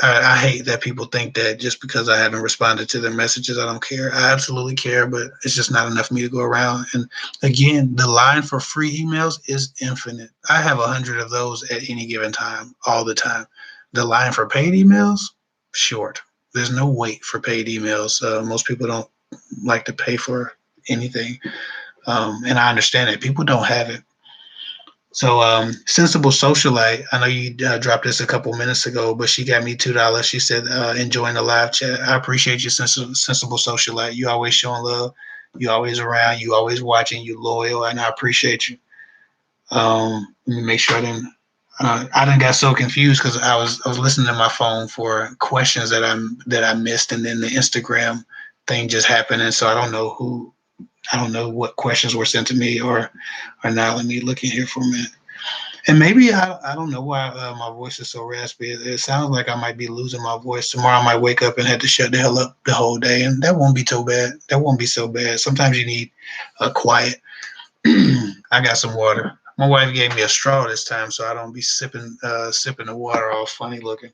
I hate that people think that just because I haven't responded to their messages, I don't care. I absolutely care, but it's just not enough for me to go around. And again, the line for free emails is infinite. I have 100 of those at any given time, all the time. The line for paid emails, short. There's no wait for paid emails. Most people don't like to pay for anything. And I understand it. People don't have it. So Sensible Socialite, I know you dropped this a couple minutes ago, but she got me $2. She said, enjoying the live chat. I appreciate you, Sensible Socialite. You always showing love. You always around. You always watching. You loyal, and I appreciate you. Let me make sure I didn't got so confused, because I was listening to my phone for questions that I missed, and then the Instagram thing just happened, and so I don't know what questions were sent to me or not. Let me look in here for a minute. And maybe I don't know why my voice is so raspy. It sounds like I might be losing my voice. Tomorrow I might wake up and have to shut the hell up the whole day, and that won't be too bad. That won't be so bad. Sometimes you need quiet. I got some water. My wife gave me a straw this time, so I don't be sipping the water all funny looking.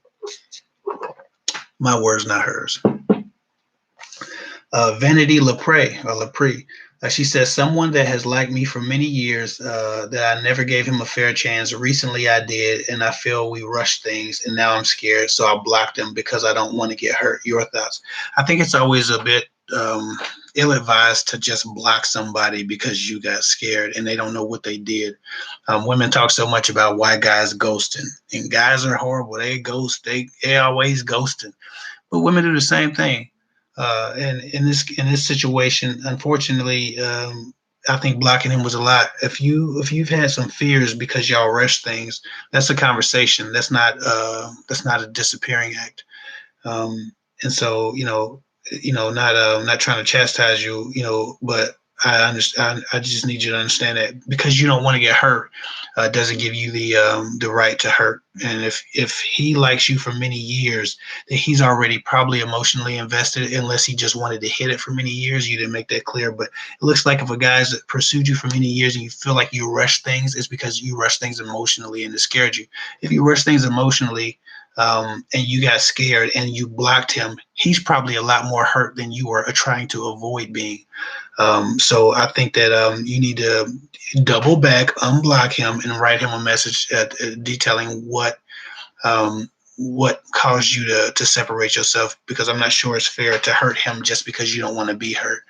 My words, not hers. Vanity Lepre. She says, someone that has liked me for many years, that I never gave him a fair chance. Recently I did, and I feel we rushed things, and now I'm scared, so I blocked him because I don't want to get hurt. Your thoughts? I think it's always a bit ill-advised to just block somebody because you got scared and they don't know what they did. Women talk so much about why guys ghosting, and guys are horrible. They ghost. They always ghosting, but women do the same thing. And in this situation, unfortunately, I think blocking him was a lot. If you've had some fears because y'all rush things, that's a conversation. That's not a disappearing act. And so, not trying to chastise you, but I understand. I just need you to understand that because you don't want to get hurt, doesn't give you the right to hurt. And if he likes you for many years, that he's already probably emotionally invested, unless he just wanted to hit it for many years. You didn't make that clear, but it looks like if a guy's pursued you for many years and you feel like you rush things, it's because you rush things emotionally and it scared you. If you rush things emotionally, and you got scared and you blocked him, he's probably a lot more hurt than you are trying to avoid being. So I think that you need to double back, unblock him, and write him a message detailing what caused you to separate yourself, because I'm not sure it's fair to hurt him just because you don't want to be hurt.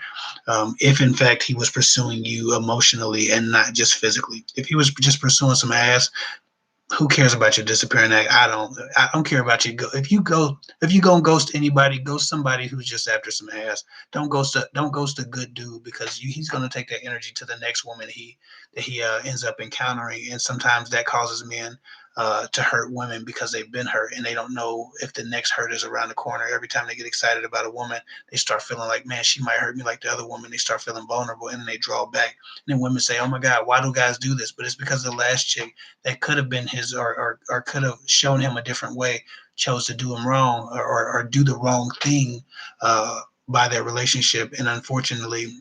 If in fact he was pursuing you emotionally and not just physically, if he was just pursuing some ass, who cares about your disappearing act? I don't care about you. If you go and ghost anybody, ghost somebody who's just after some ass. Don't ghost a good dude, because he's gonna take that energy to the next woman he ends up encountering, and sometimes that causes men to hurt women because they've been hurt and they don't know if the next hurt is around the corner. Every time they get excited about a woman, they start feeling like, man, she might hurt me like the other woman. They start feeling vulnerable and then they draw back. And then women say, oh my God, why do guys do this? But it's because the last chick that could have been his, or could have shown him a different way, chose to do him wrong, or do the wrong thing by their relationship. And unfortunately,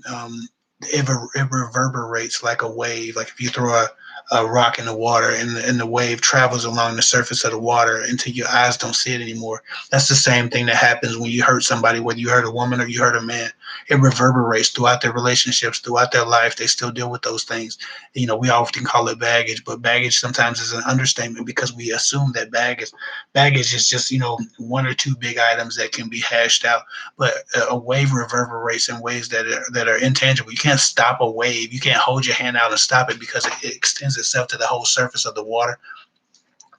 it reverberates like a wave. Like if you throw a rock in the water, and the wave travels along the surface of the water until your eyes don't see it anymore. That's the same thing that happens when you hurt somebody, whether you hurt a woman or you hurt a man. It reverberates throughout their relationships, throughout their life. They still deal with those things. We often call it baggage, but baggage sometimes is an understatement, because we assume that baggage is just, one or two big items that can be hashed out. But a wave reverberates in ways that are intangible. You can't stop a wave. You can't hold your hand out and stop it, because it extends itself to the whole surface of the water.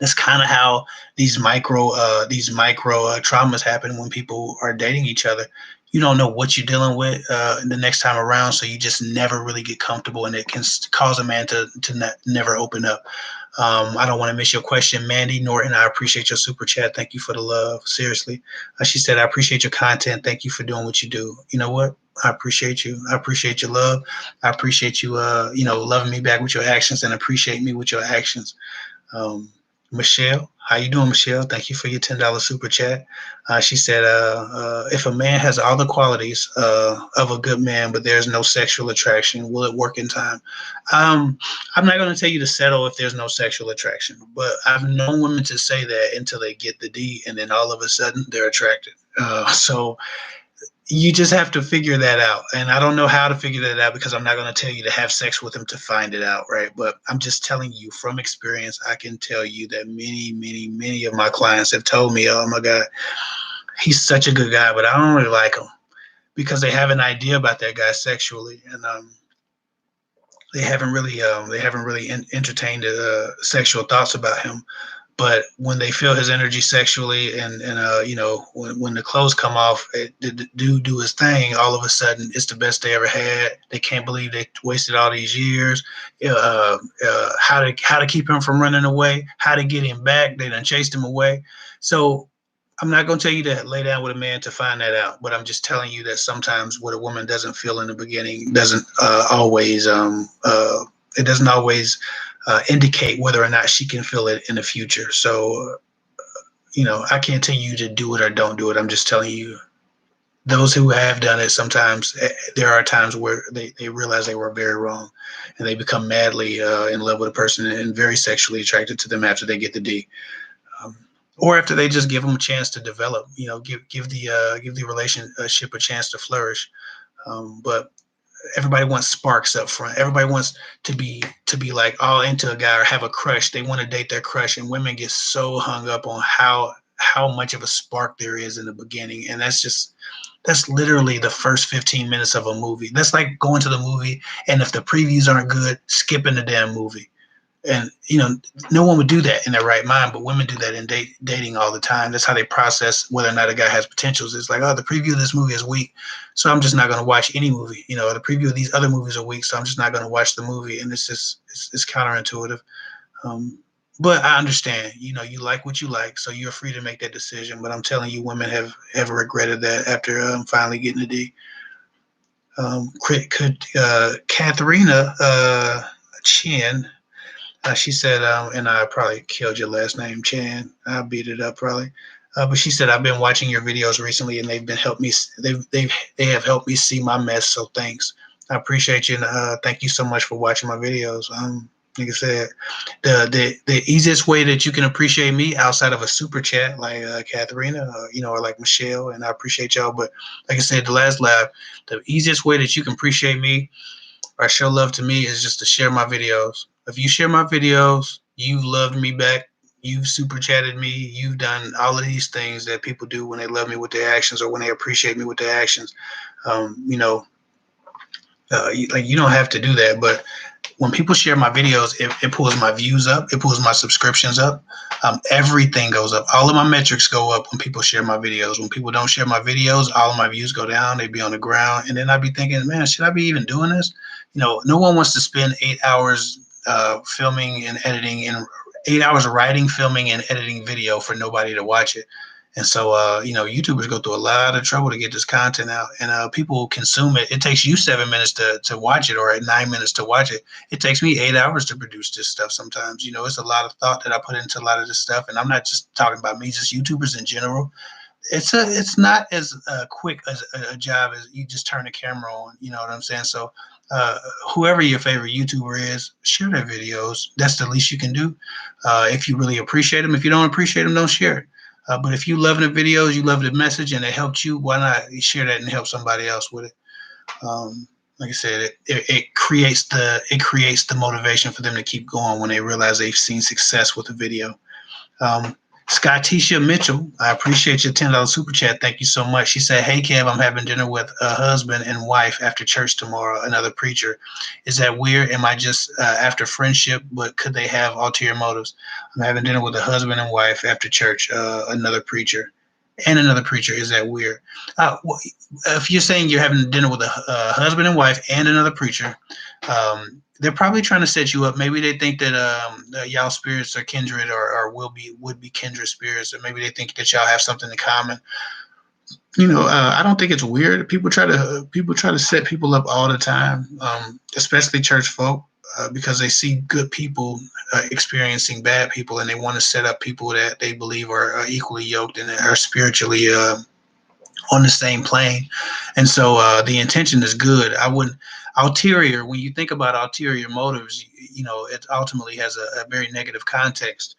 That's kind of how these micro traumas happen when people are dating each other. You don't know what you're dealing with the next time around, so you just never really get comfortable, and it can cause a man to never open up. I don't want to miss your question, Mandy Norton. I appreciate your super chat. Thank you for the love. Seriously, she said, I appreciate your content. Thank you for doing what you do. You know what? I appreciate you. I appreciate your love. I appreciate you, loving me back with your actions, and appreciate me with your actions. Michelle, how you doing, Michelle? Thank you for your $10 super chat. She said, if a man has all the qualities of a good man, but there's no sexual attraction, will it work in time? I'm not going to tell you to settle if there's no sexual attraction, but I've known women to say that until they get the D, and then all of a sudden they're attracted. So you just have to figure that out. And I don't know how to figure that out, because I'm not going to tell you to have sex with him to find it out, right? But I'm just telling you from experience. I can tell you that many, many, many of my clients have told me, oh my God, he's such a good guy, but I don't really like him, because they have an idea about that guy sexually. And they haven't really entertained sexual thoughts about him. But when they feel his energy sexually, and when the clothes come off, the dude do his thing, all of a sudden it's the best they ever had. They can't believe they wasted all these years. How to keep him from running away, how to get him back. They done chased him away. So I'm not going to tell you to lay down with a man to find that out, but I'm just telling you that sometimes what a woman doesn't feel in the beginning doesn't always it doesn't always indicate whether or not she can feel it in the future. So, I can't tell you to do it or don't do it. I'm just telling you, those who have done it, sometimes there are times where they realize they were very wrong, and they become madly in love with a person and very sexually attracted to them after they get the D. Or after they just give them a chance to develop, give the relationship a chance to flourish. But everybody wants sparks up front. Everybody wants to be like all into a guy or have a crush. They want to date their crush, and women get so hung up on how much of a spark there is in the beginning, and that's literally the first 15 minutes of a movie. That's like going to the movie, and if the previews aren't good, skipping the damn movie. And no one would do that in their right mind, but women do that in dating all the time. That's how they process whether or not a guy has potentials. It's like, oh, the preview of this movie is weak, so I'm just not going to watch any movie. The preview of these other movies are weak, so I'm just not going to watch the movie. And it's counterintuitive. But I understand. You like what you like, so you're free to make that decision. But I'm telling you, women have regretted that after finally getting a D. Katharina Chin. She said, and I probably killed your last name, Chan. I beat it up probably. But she said, I've been watching your videos recently, and they've been helped me. They have helped me see my mess. So thanks. I appreciate you, and thank you so much for watching my videos. Like I said, the easiest way that you can appreciate me outside of a super chat like Katharina, or like Michelle, and I appreciate y'all. But like I said, the last live, the easiest way that you can appreciate me or show love to me is just to share my videos. If you share my videos, you've loved me back. You've super chatted me. You've done all of these things that people do when they love me with their actions or when they appreciate me with their actions. You don't have to do that, but when people share my videos, it pulls my views up. It pulls my subscriptions up. Everything goes up. All of my metrics go up when people share my videos. When people don't share my videos, all of my views go down. They be on the ground. And then I'd be thinking, man, should I be even doing this? No one wants to spend 8 hours filming and editing and 8 hours writing, filming, and editing video for nobody to watch it. And so, YouTubers go through a lot of trouble to get this content out, and people consume it. It takes you 7 minutes to watch it, or 9 minutes to watch it. It takes me 8 hours to produce this stuff sometimes. It's a lot of thought that I put into a lot of this stuff, and I'm not just talking about me, just YouTubers in general. It's not as quick as a job as you just turn the camera on. You know what I'm saying? So whoever your favorite YouTuber is, share their videos. That's the least you can do. If you really appreciate them. If you don't appreciate them, don't share it. But if you love the videos, you love the message, and it helped you, why not share that and help somebody else with it? Like I said, it creates the motivation for them to keep going when they realize they've seen success with the video. Scottisha Mitchell, I appreciate your $10 super chat. Thank you so much. She said, hey, Kev, I'm having dinner with a husband and wife after church tomorrow, another preacher. Is that weird? Am I just after friendship, but could they have ulterior motives? I'm having dinner with a husband and wife after church, another preacher. And another preacher. Is that weird? Well, if you're saying you're having dinner with a husband and wife and another preacher, they're probably trying to set you up. Maybe they think that y'all spirits are kindred or would be kindred spirits, or maybe they think that y'all have something in common. I don't think it's weird. People try to set people up all the time, especially church folk, because they see good people experiencing bad people, and they want to set up people that they believe are equally yoked and are spiritually on the same plane. And so the intention is good. Ulterior, when you think about ulterior motives, it ultimately has a very negative context.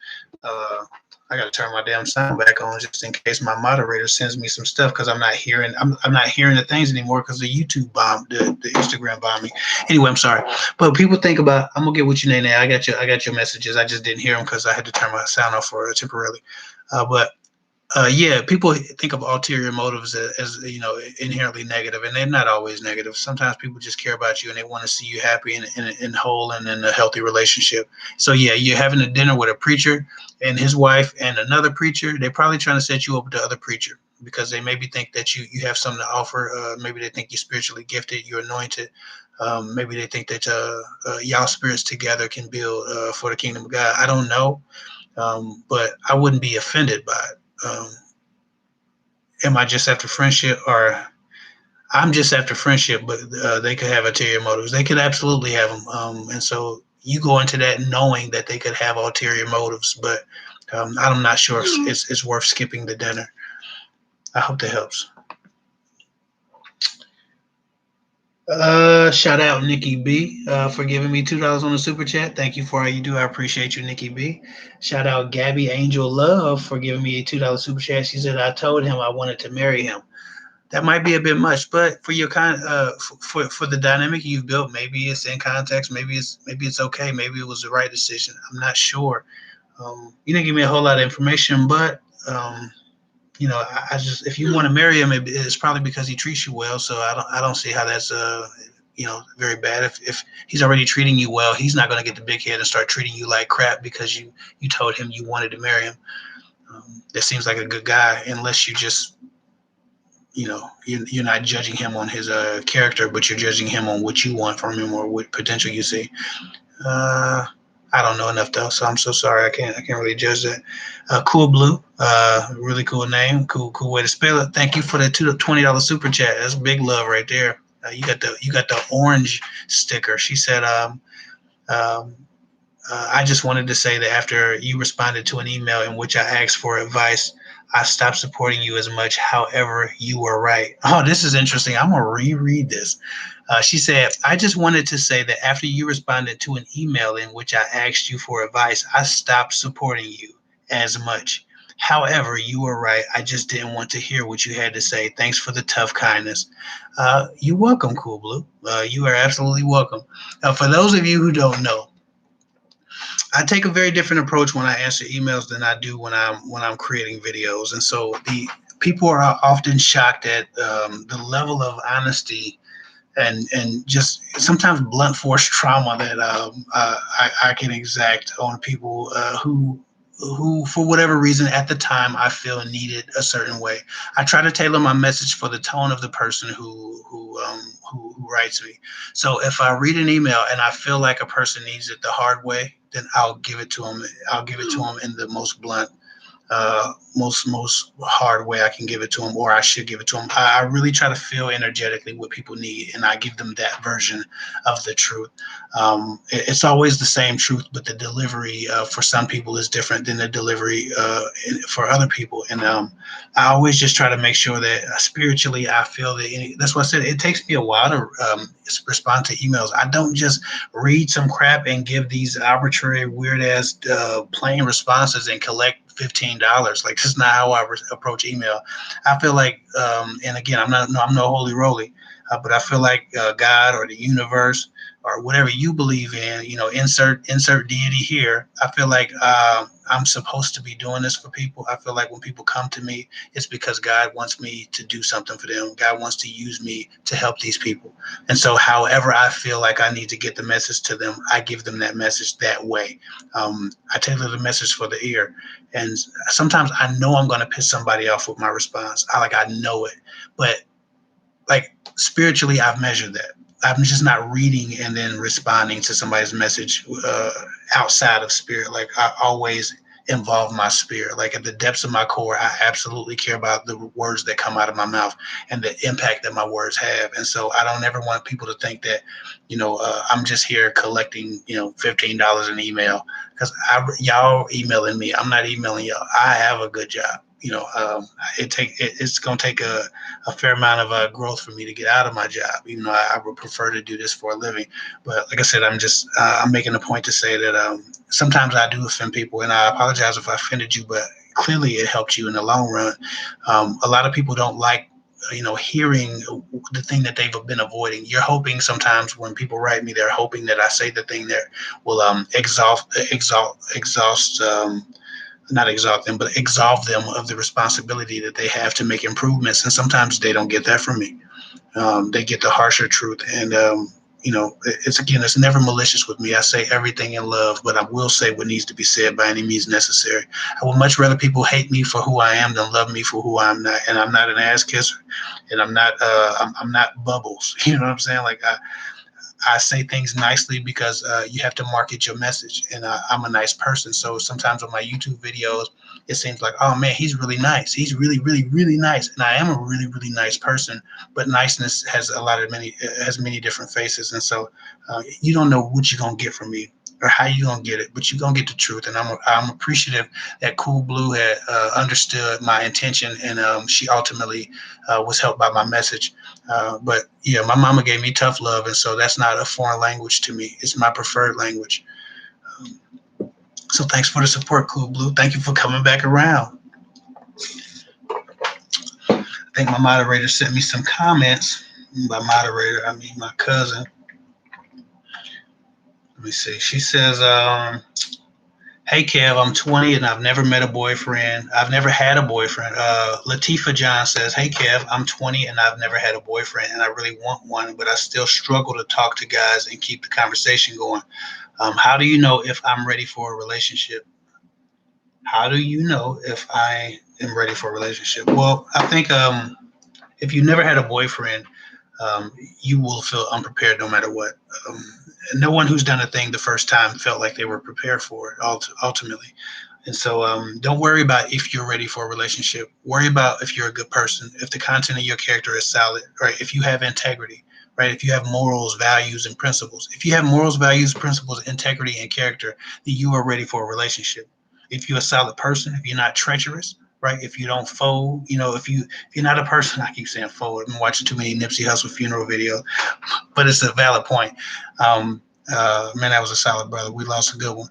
I got to turn my damn sound back on just in case my moderator sends me some stuff, because I'm not hearing the things anymore because the YouTube bomb, the Instagram bombed me. Anyway, I'm sorry, but people think about. I'm gonna get with you, Nene. I got your messages. I just didn't hear them because I had to turn my sound off for temporarily. But people think of ulterior motives as inherently negative, and they're not always negative. Sometimes people just care about you and they want to see you happy and whole and in a healthy relationship. So yeah, you're having a dinner with a preacher and his wife and another preacher. They're probably trying to set you up with the other preacher because they maybe think that you have something to offer. Maybe they think you're spiritually gifted, you're anointed. Maybe they think that y'all spirits together can build for the kingdom of God. I don't know, but I wouldn't be offended by it. Am I just after friendship, or I'm just after friendship, but they could have ulterior motives. They could absolutely have them. And so you go into that knowing that they could have ulterior motives, but I'm not sure if it's worth skipping the dinner. I hope that helps. Shout out Nikki B for giving me $2 on the super chat. Thank you for all you do. I appreciate you, Nikki B. Shout out Gabby Angel Love for giving me a $2 super chat. She said, I told him I wanted to marry him. That might be a bit much, but for your for the dynamic you've built, maybe it's in context, maybe it's okay, maybe it was the right decision. I'm not sure. You didn't give me a whole lot of information, but I just, if you want to marry him, it's probably because he treats you well. So I don't see how that's very bad. If he's already treating you well, he's not going to get the big head and start treating you like crap because you told him you wanted to marry him. That seems like a good guy, unless you just, you're not judging him on his character, but you're judging him on what you want from him or what potential you see. I don't know enough though, so I'm so sorry. I can't really judge that. Cool Blue, really cool name, cool way to spell it. Thank you for the $20 super chat. That's big love right there. You got the orange sticker. She said, um, I just wanted to say that after you responded to an email in which I asked for advice, I stopped supporting you as much. However, you were right. Oh, this is interesting. I'm going to reread this. She said, I just wanted to say that after you responded to an email in which I asked you for advice, I stopped supporting you as much. However, you were right. I just didn't want to hear what you had to say. Thanks for the tough kindness. You're welcome, Cool Blue. You are absolutely welcome. For those of you who don't know, I take a very different approach when I answer emails than I do when I'm creating videos, and so the people are often shocked at the level of honesty and just sometimes blunt force trauma that I can exact on people who for whatever reason at the time I feel needed a certain way. I try to tailor my message for the tone of the person who writes me. So if I read an email and I feel like a person needs it the hard way, then I'll give it to them. I'll give it to them in the most blunt, most hard way I can give it to them, or I should give it to them. I really try to feel energetically what people need, and I give them that version of the truth. It's always the same truth, but the delivery for some people is different than the delivery for other people. And I always just try to make sure that spiritually I feel that. That's why I said it takes me a while to respond to emails. I don't just read some crap and give these arbitrary, weird ass plain responses and collect $15. Like, this is not how I approach email. I feel like, and again, I'm no holy roly, but I feel like God or the universe or whatever you believe in, insert deity here. I feel like I'm supposed to be doing this for people. I feel like when people come to me, it's because God wants me to do something for them. God wants to use me to help these people. And so however I feel like I need to get the message to them, I give them that message that way. I tailor the message for the ear. And sometimes I know I'm going to piss somebody off with my response. I know it. But like spiritually, I've measured that. I'm just not reading and then responding to somebody's message outside of spirit. Like, I always involve my spirit. Like, at the depths of my core, I absolutely care about the words that come out of my mouth and the impact that my words have. And so I don't ever want people to think that, I'm just here collecting, $15 an email because y'all emailing me. I'm not emailing y'all. I have a good job. It's going to take a fair amount of growth for me to get out of my job. Even though I would prefer to do this for a living, but like I said, I'm making a point to say that sometimes I do offend people, and I apologize if I offended you. But clearly, it helped you in the long run. A lot of people don't like hearing the thing that they've been avoiding. You're hoping sometimes when people write me, they're hoping that I say the thing that will not exalt them, but absolve them of the responsibility that they have to make improvements. And sometimes they don't get that from me. They get the harsher truth. And, it's never malicious with me. I say everything in love, but I will say what needs to be said by any means necessary. I would much rather people hate me for who I am than love me for who I'm not. And I'm not an ass kisser, and I'm not Bubbles. You know what I'm saying? Like, I say things nicely because you have to market your message, and I'm a nice person. So sometimes on my YouTube videos, it seems like, oh man, he's really nice. He's really, really, really nice, and I am a really, really nice person. But niceness has many different faces, and so you don't know what you're gonna get from me or how you're gonna get it, but you're gonna get the truth. And I'm appreciative that Cool Blue had understood my intention, and she ultimately was helped by my message. But yeah, my mama gave me tough love, and so that's not a foreign language to me. It's my preferred language. So thanks for the support, Cool Blue. Thank you for coming back around. I think my moderator sent me some comments. By moderator, I mean my cousin. Let me see. She says, Hey Kev, I'm 20 and I've never met a boyfriend. I've never had a boyfriend. Latifa John says, "Hey Kev, I'm 20 and I've never had a boyfriend, and I really want one, but I still struggle to talk to guys and keep the conversation going. How do you know if I'm ready for a relationship? How do you know if I am ready for a relationship?" Well, I think if you never had a boyfriend, um, you will feel unprepared no matter what. Um, no one who's done a thing the first time felt like they were prepared for it ultimately. And so don't worry about if you're ready for a relationship. Worry about if you're a good person, if the content of your character is solid, right? If you have integrity, right? If you have morals, values, and principles. If you have morals, values, principles, integrity, and character, then you are ready for a relationship. If you're a solid person, if you're not treacherous, right? If you don't fold, if you're not a person, I keep saying fold. I'm watching too many Nipsey Hussle funeral videos, but it's a valid point. Man, that was a solid brother. We lost a good one.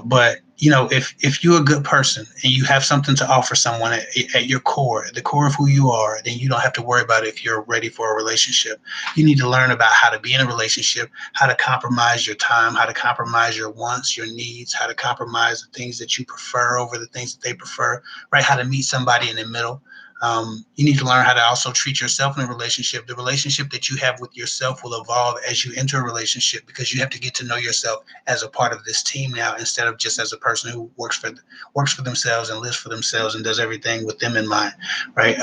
But if you're a good person and you have something to offer someone at your core, at the core of who you are, then you don't have to worry about if you're ready for a relationship. You need to learn about how to be in a relationship, how to compromise your time, how to compromise your wants, your needs, how to compromise the things that you prefer over the things that they prefer, right? How to meet somebody in the middle. You need to learn how to also treat yourself in a relationship. The relationship that you have with yourself will evolve as you enter a relationship, because you have to get to know yourself as a part of this team now, instead of just as a person who works for themselves and lives for themselves and does everything with them in mind, right?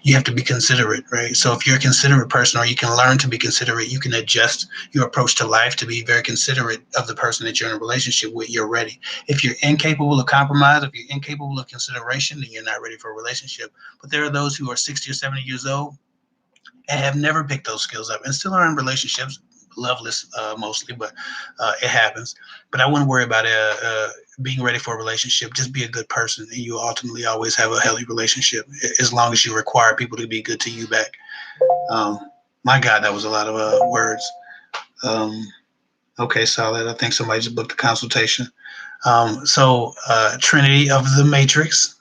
You have to be considerate, right? So if you're a considerate person, or you can learn to be considerate, you can adjust your approach to life to be very considerate of the person that you're in a relationship with. You're ready. If you're incapable of compromise, if you're incapable of consideration, then you're not ready for a relationship. But there are those who are 60 or 70 years old and have never picked those skills up and still are in relationships, loveless mostly, but it happens. But I wouldn't worry about being ready for a relationship. Just be a good person, and you ultimately always have a healthy relationship, as long as you require people to be good to you back. Um, my God, that was a lot of words. Um, okay, solid. I think somebody just booked a consultation. Trinity of the Matrix.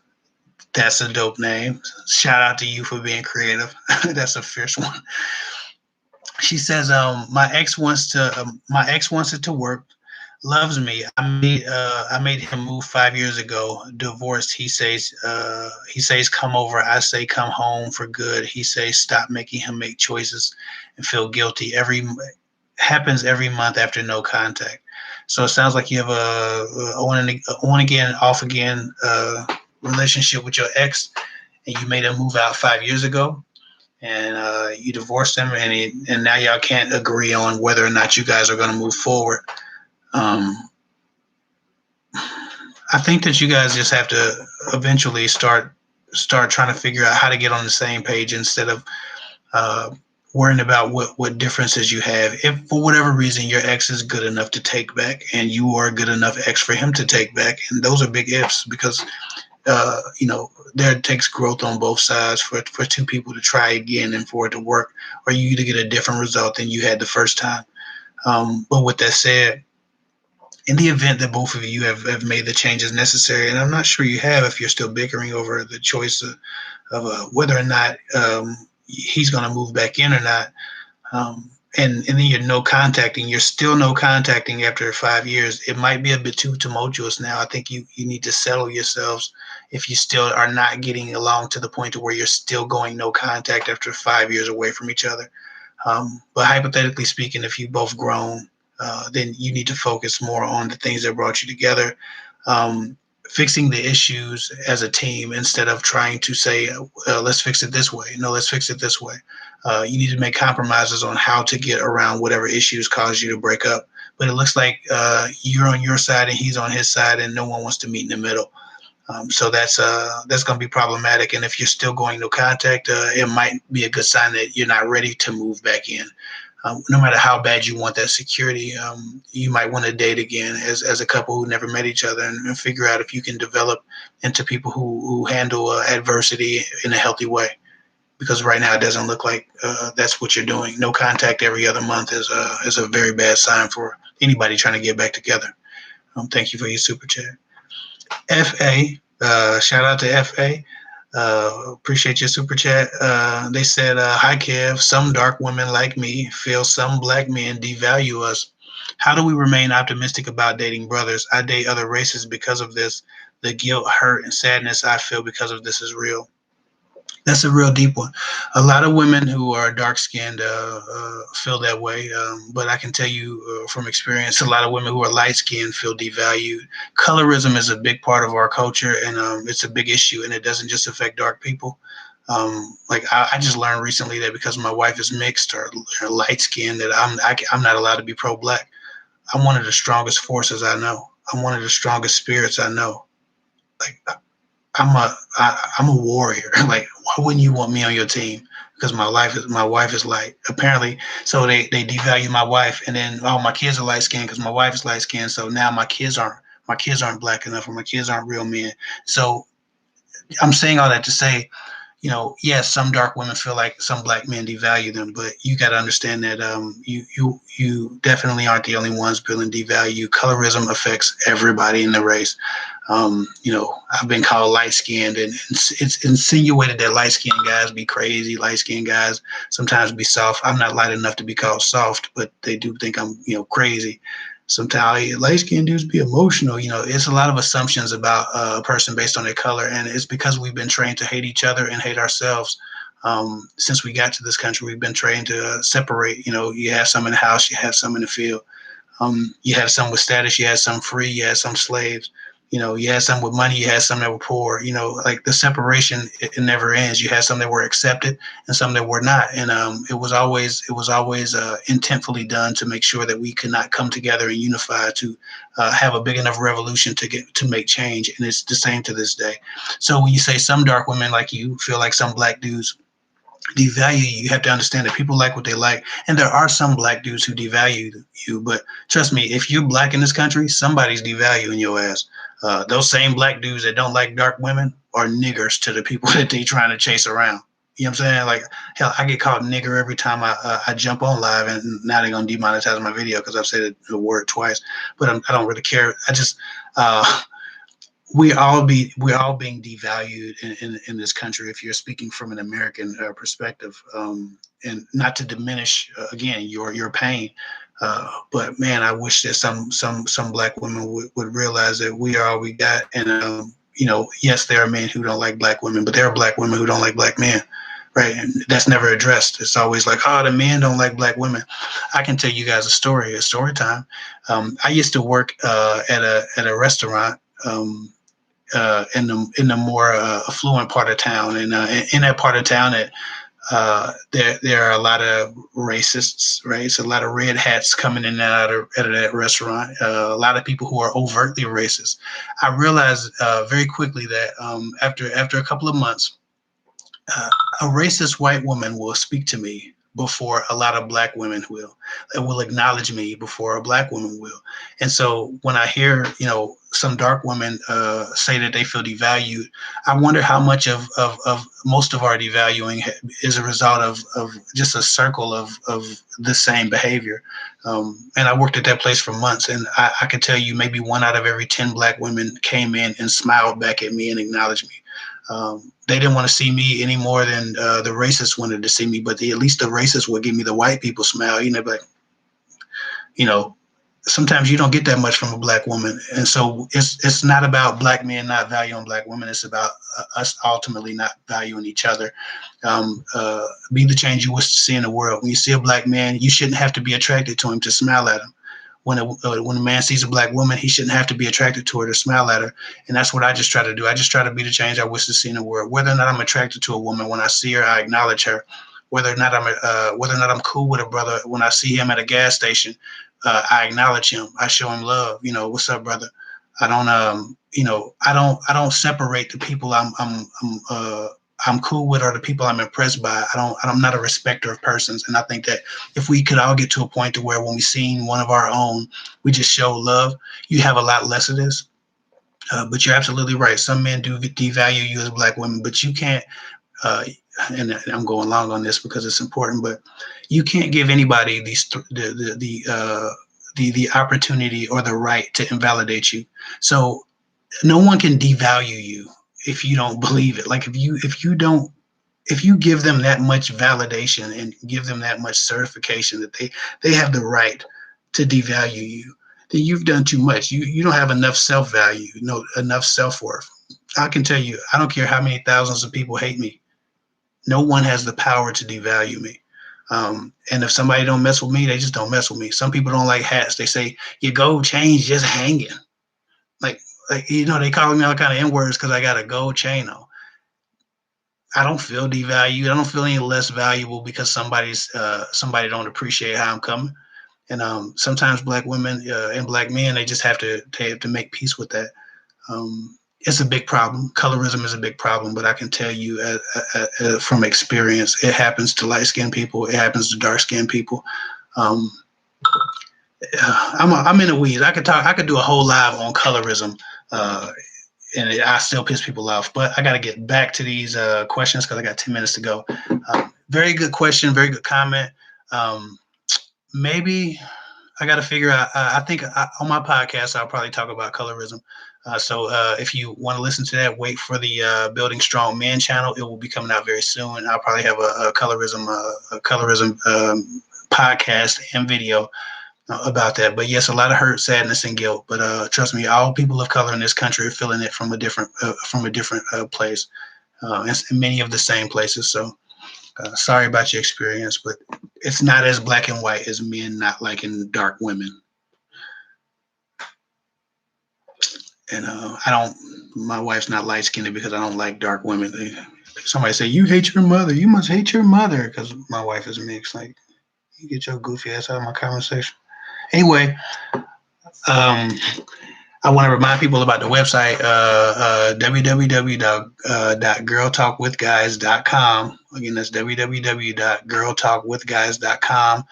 That's a dope name. Shout out to you for being creative. That's a fierce one. She says, my ex wants it to work, loves me. I made him move 5 years ago. Divorced. He says come over. I say come home for good. He says stop making him make choices and feel guilty. Happens every month after no contact. So it sounds like you have a on again, off again relationship with your ex, and you made him move out 5 years ago, and you divorced him, and now y'all can't agree on whether or not you guys are going to move forward. Um, I think that you guys just have to eventually start trying to figure out how to get on the same page, instead of uh, worrying about what differences you have. If for whatever reason your ex is good enough to take back, and you are a good enough ex for him to take back, and those are big ifs, because there takes growth on both sides for two people to try again and for it to work, or you to get a different result than you had the first time. But with that said, in the event that both of you have made the changes necessary, and I'm not sure you have, if you're still bickering over the choice of whether or not he's going to move back in or not, and then you're no contacting, you're still no contacting after 5 years, it might be a bit too tumultuous now. I think you need to settle yourselves if you still are not getting along to the point to where you're still going no contact after 5 years away from each other. But hypothetically speaking, if you both grown, then you need to focus more on the things that brought you together, fixing the issues as a team, instead of trying to say, let's fix it this way. No, let's fix it this way. You need to make compromises on how to get around whatever issues caused you to break up. But it looks like you're on your side and he's on his side, and no one wants to meet in the middle. So that's going to be problematic. And if you're still going no contact, it might be a good sign that you're not ready to move back in. No matter how bad you want that security, you might want to date again as a couple who never met each other, and figure out if you can develop into people who handle adversity in a healthy way. Because right now it doesn't look like that's what you're doing. No contact every other month is a very bad sign for anybody trying to get back together. Thank you for your super chat. FA, shout out to FA. Appreciate your super chat. They said, hi, Kev. Some dark women like me feel some black men devalue us. How do we remain optimistic about dating brothers? I date other races because of this. The guilt, hurt, and sadness I feel because of this is real. That's a real deep one. A lot of women who are dark skinned feel that way, but I can tell you from experience, a lot of women who are light skinned feel devalued. Colorism is a big part of our culture, and it's a big issue, and it doesn't just affect dark people. I just learned recently that because my wife is mixed or light skinned, that I'm not allowed to be pro black. I'm one of the strongest forces I know. I'm one of the strongest spirits I know. Like I'm a warrior. Like, why wouldn't you want me on your team? Because my wife is light. Apparently, so they devalue my wife, and then my kids are light skinned because my wife is light skinned. So now my kids aren't black enough, or my kids aren't real men. So I'm saying all that to say, yes, some dark women feel like some black men devalue them, but you got to understand that you definitely aren't the only ones feeling devalued. Colorism affects everybody in the race. I've been called light skinned, and it's insinuated that light skinned guys be crazy. Light skinned guys sometimes be soft. I'm not light enough to be called soft, but they do think I'm crazy. Sometimes light skinned dudes be emotional. It's a lot of assumptions about a person based on their color, and it's because we've been trained to hate each other and hate ourselves. Since we got to this country, we've been trained to separate. You have some in the house, you have some in the field. You had some with status, you had some free, you had some slaves. You had some with money, you had some that were poor. Like the separation, it never ends. You had some that were accepted and some that were not, and it was always intentfully done to make sure that we could not come together and unify to have a big enough revolution to make change. And it's the same to this day. So when you say some dark women like you feel like some black dudes devalue you, you have to understand that people like what they like, and there are some black dudes who devalue you. But trust me, if you're black in this country, somebody's devaluing your ass. Those same black dudes that don't like dark women are niggers to the people that they trying to chase around. You know what I'm saying? Like, hell, I get called nigger every time I jump on live, and now they're gonna demonetize my video because I've said the word twice. But I don't really care. I just we're all being devalued in this country if you're speaking from an American perspective, and not to diminish again your pain, but man, I wish that some black women would realize that we are all we got. And yes, there are men who don't like black women, but there are black women who don't like black men, right? And that's never addressed. It's always like, oh, the men don't like black women. I can tell you guys a story time. I used to work at a restaurant, in the more affluent part of town, and in that part of town, there are a lot of racists, right? It's a lot of red hats coming in and out of that restaurant. A lot of people who are overtly racist. I realized very quickly that after a couple of months, a racist white woman will speak to me before a lot of black women will. It will acknowledge me before a black woman will. And so when I hear, some dark women say that they feel devalued, I wonder how much of most of our devaluing is a result of just a circle of the same behavior. And I worked at that place for months, and I could tell you maybe 1 out of every 10 black women came in and smiled back at me and acknowledged me. They didn't want to see me any more than the racists wanted to see me, but at least the racists would give me the white people smile. But sometimes you don't get that much from a black woman, and so it's not about black men not valuing black women. It's about us ultimately not valuing each other. Be the change you wish to see in the world. When you see a black man, you shouldn't have to be attracted to him to smile at him. When a man sees a black woman, he shouldn't have to be attracted to her to smile at her. And that's what I just try to do. I just try to be the change I wish to see in the world. Whether or not I'm attracted to a woman, when I see her, I acknowledge her. Whether or not I'm cool with a brother, when I see him at a gas station, I acknowledge him. I show him love. What's up, brother? I don't I don't separate the people I'm cool with or the people I'm impressed by. I'm not a respecter of persons. And I think that if we could all get to a point to where when we see one of our own, we just show love, you have a lot less of this. But you're absolutely right. Some men do devalue you as black women, but you can't, and I'm going long on this because it's important, but you can't give anybody the opportunity or the right to invalidate you. So no one can devalue you if you don't believe it. Like if you give them that much validation and give them that much certification that they have the right to devalue you, then you've done too much. You don't have enough self-value, no, enough self-worth. I can tell you, I don't care how many thousands of people hate me. No one has the power to devalue me. And if somebody don't mess with me, they just don't mess with me. Some people don't like hats. They say your gold chain's just hanging. Like, they call me all kind of N words because I got a gold chain on. I don't feel devalued. I don't feel any less valuable because somebody don't appreciate how I'm coming. And sometimes black women and black men, they just have to make peace with that. It's a big problem. Colorism is a big problem, but I can tell you from experience, it happens to light-skinned people. It happens to dark-skinned people. I'm in the weeds. I could do a whole live on colorism, and I still piss people off. But I got to get back to these questions because I got 10 minutes to go. Very good question. Very good comment. Maybe I got to figure out. I think on my podcast, I'll probably talk about colorism. So if you want to listen to that, wait for the Building Strong Men channel. It will be coming out very soon. I'll probably have a colorism podcast and video about that. But yes, a lot of hurt, sadness, and guilt. But trust me, all people of color in this country are feeling it from a different place, and many of the same places. So sorry about your experience, but it's not as black and white as men not liking dark women. And my wife's not light skinned because I don't like dark women. Somebody say, you hate your mother. You must hate your mother because my wife is mixed. Like, you get your goofy ass out of my conversation. Anyway, I want to remind people about the website, www.girltalkwithguys.com. Again, that's www.girltalkwithguys.com.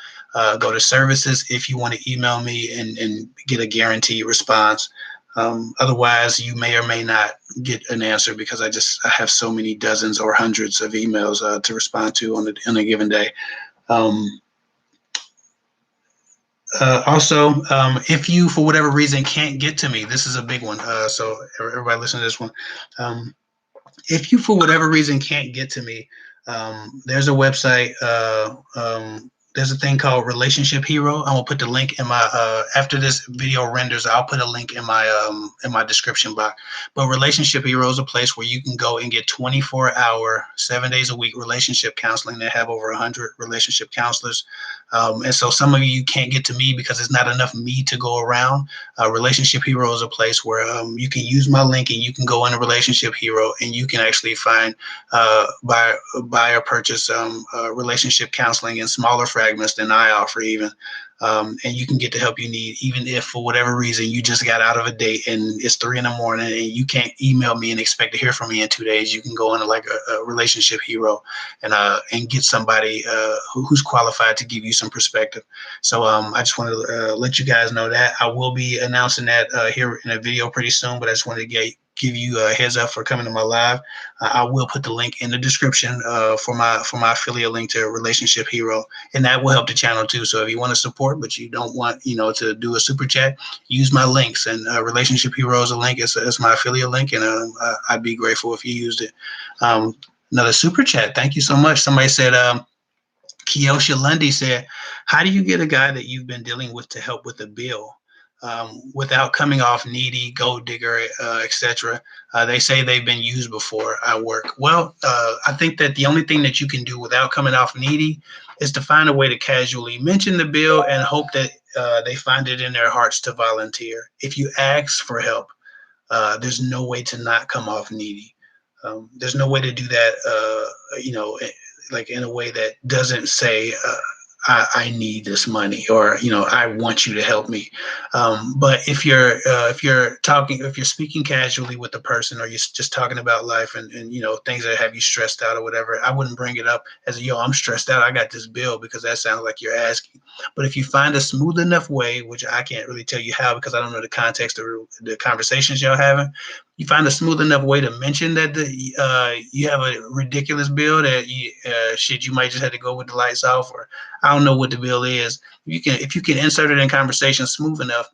Go to services if you want to email me and get a guaranteed response. Otherwise, you may or may not get an answer because I have so many dozens or hundreds of emails to respond to on a given day. Also, if you, for whatever reason, can't get to me, this is a big one. So everybody listen to this one. If you, for whatever reason, can't get to me, there's a website. There's a thing called Relationship Hero. I'm gonna put the link in my after this video renders. I'll put a link in my description box. But Relationship Hero is a place where you can go and get 24-hour, 7 days a week relationship counseling. They have over 100 relationship counselors. And so some of you can't get to me because it's not enough me to go around. Relationship Hero is a place where you can use my link and you can go into Relationship Hero and you can actually find buy or purchase relationship counseling in smaller fragments than I offer even. And you can get the help you need, even if for whatever reason you just got out of a date and it's 3 a.m. and you can't email me and expect to hear from me in 2 days. You can go into like a Relationship Hero and get somebody who's qualified to give you some perspective. So I just wanted to let you guys know that I will be announcing that here in a video pretty soon, but I just wanted to give you a heads up for coming to my live. I will put the link in the description for my affiliate link to Relationship Hero, and that will help the channel too. So if you want to support, but you don't want to do a super chat, use my links. And Relationship Hero is a link. It's my affiliate link, and I'd be grateful if you used it. Another super chat. Thank you so much. Somebody said, Kiosha Lundy said, how do you get a guy that you've been dealing with to help with a bill? Without coming off needy, gold digger, etc. They say they've been used before I work. Well, I think that the only thing that you can do without coming off needy is to find a way to casually mention the bill and hope that they find it in their hearts to volunteer. If you ask for help, there's no way to not come off needy. There's no way to do that, like in a way that doesn't say, I need this money, or I want you to help me. But if you're speaking casually with the person, or you're just talking about life and things that have you stressed out or whatever, I wouldn't bring it up as I'm stressed out, I got this bill, because that sounds like you're asking. But if you find a smooth enough way, which I can't really tell you how because I don't know the context of the conversations y'all having, you find a smooth enough way to mention that you have a ridiculous bill that you might just have to go with the lights off, or I don't know what the bill is. If you can insert it in conversation smooth enough,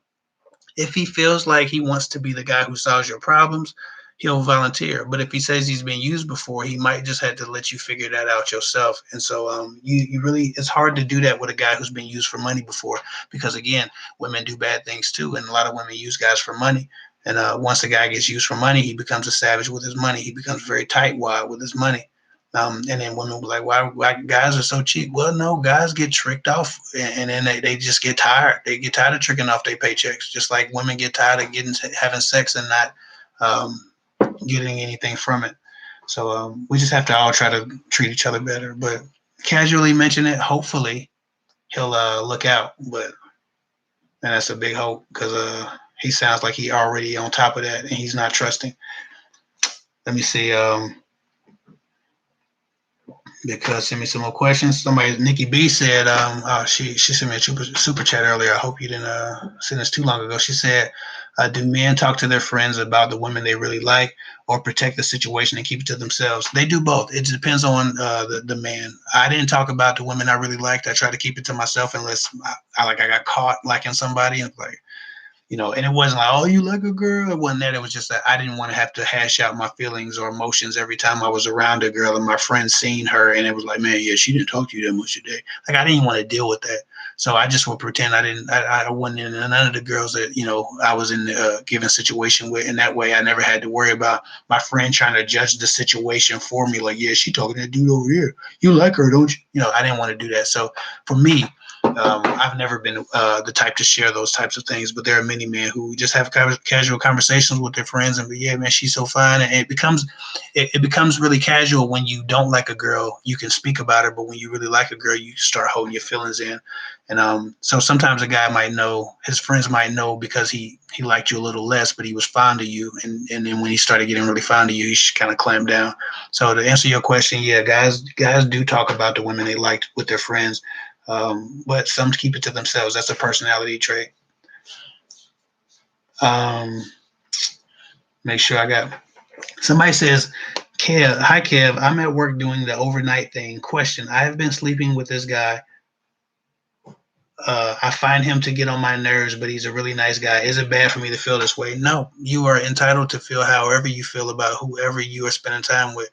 if he feels like he wants to be the guy who solves your problems, he'll volunteer. But if he says he's been used before, he might just have to let you figure that out yourself. And so you really, it's hard to do that with a guy who's been used for money before, because again, women do bad things too, and a lot of women use guys for money. And once a guy gets used for money, he becomes a savage with his money. He becomes very tightwad with his money. And then women were like, why guys are so cheap? Well, no, guys get tricked off, and then they just get tired. They get tired of tricking off their paychecks, just like women get tired of having sex and not getting anything from it. So we just have to all try to treat each other better. But casually mention it. Hopefully, he'll look out. But and that's a big hope, because he sounds like he already on top of that, and he's not trusting. Let me see. Because send me some more questions. Somebody, Nikki B said, she sent me a super chat earlier. I hope you didn't send this too long ago. She said, do men talk to their friends about the women they really like, or protect the situation and keep it to themselves? They do both. It depends on the man. I didn't talk about the women I really liked. I try to keep it to myself unless I got caught liking somebody, and like, and it wasn't like, oh, you like a girl. It wasn't that. It was just that I didn't want to have to hash out my feelings or emotions every time I was around a girl and my friend seen her, and it was like, man, yeah, she didn't talk to you that much today. Like, I didn't want to deal with that. So I just would pretend I wasn't in none of the girls that, I was in a given situation with. And that way I never had to worry about my friend trying to judge the situation for me. Like, yeah, she talking to that dude over here. You like her, don't you? I didn't want to do that. So for me, I've never been the type to share those types of things, but there are many men who just have casual conversations with their friends and be, yeah, man, she's so fine. And it becomes really casual. When you don't like a girl, you can speak about her, but when you really like a girl, you start holding your feelings in. And so sometimes a guy might know, his friends might know, because he liked you a little less, but he was fond of you. And then when he started getting really fond of you, he should kind of clamp down. So to answer your question, yeah, guys do talk about the women they liked with their friends. But some keep it to themselves. That's a personality trait. Make sure I got. Somebody says, Kev, hi Kev, I'm at work doing the overnight thing. Question: I have been sleeping with this guy. I find him to get on my nerves, but he's a really nice guy. Is it bad for me to feel this way? No, you are entitled to feel however you feel about whoever you are spending time with.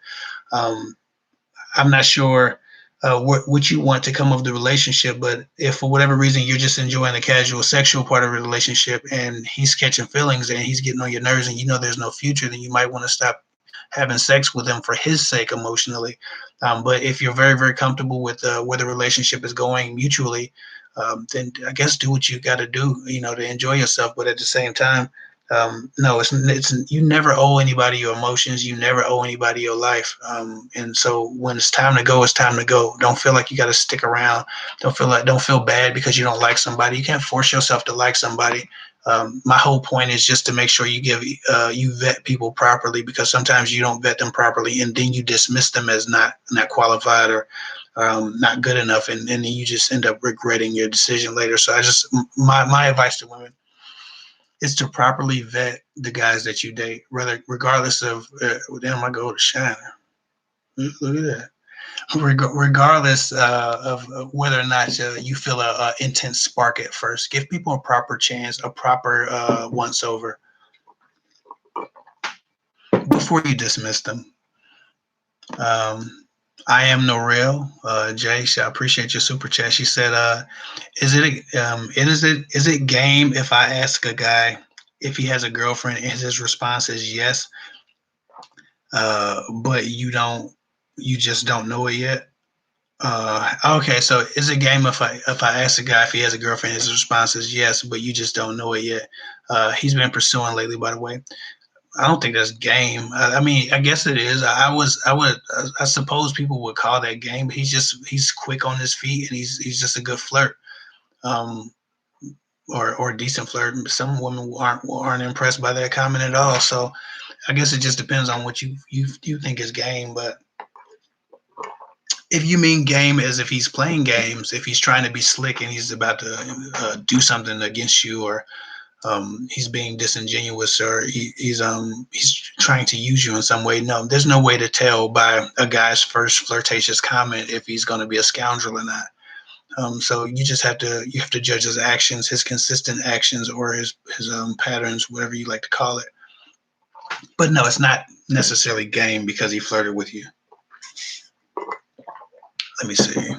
I'm not sure what you want to come of the relationship, but if for whatever reason you're just enjoying the casual sexual part of the relationship and he's catching feelings and he's getting on your nerves and there's no future, then you might want to stop having sex with him for his sake emotionally. But if you're very, very comfortable with where the relationship is going mutually, then I guess do what you got to do, to enjoy yourself. But at the same time, no, it's you never owe anybody your emotions. You never owe anybody your life. And so when it's time to go, it's time to go. Don't feel like you got to stick around. Don't feel bad because you don't like somebody. You can't force yourself to like somebody. My whole point is just to make sure you vet people properly, because sometimes you don't vet them properly and then you dismiss them as not qualified or not good enough, and then you just end up regretting your decision later. So my advice to women is to properly vet the guys that you date, regardless of damn, I go to shine. Look at that. Regardless of whether or not you feel a intense spark at first, give people a proper chance, a proper once over before you dismiss them. I am no real. Jay, I appreciate your super chat. She said, "Is it game if I ask a guy if he has a girlfriend and his response is yes, but you just don't know it yet?" Okay, so is it game if I ask a guy if he has a girlfriend, his response is yes, but you just don't know it yet? He's been pursuing lately, by the way. I don't think that's game. I mean, I guess it is. I suppose people would call that game. But he's quick on his feet and he's just a good flirt, or a decent flirt. Some women aren't impressed by that comment at all. So I guess it just depends on what you think is game. But if you mean game as if he's playing games, if he's trying to be slick and he's about to do something against you, or he's being disingenuous, or he's trying to use you in some way. No, there's no way to tell by a guy's first flirtatious comment if he's going to be a scoundrel or not. So you just have to judge his actions, his consistent actions, or his patterns, whatever you like to call it. But no, it's not necessarily game because he flirted with you. Let me see.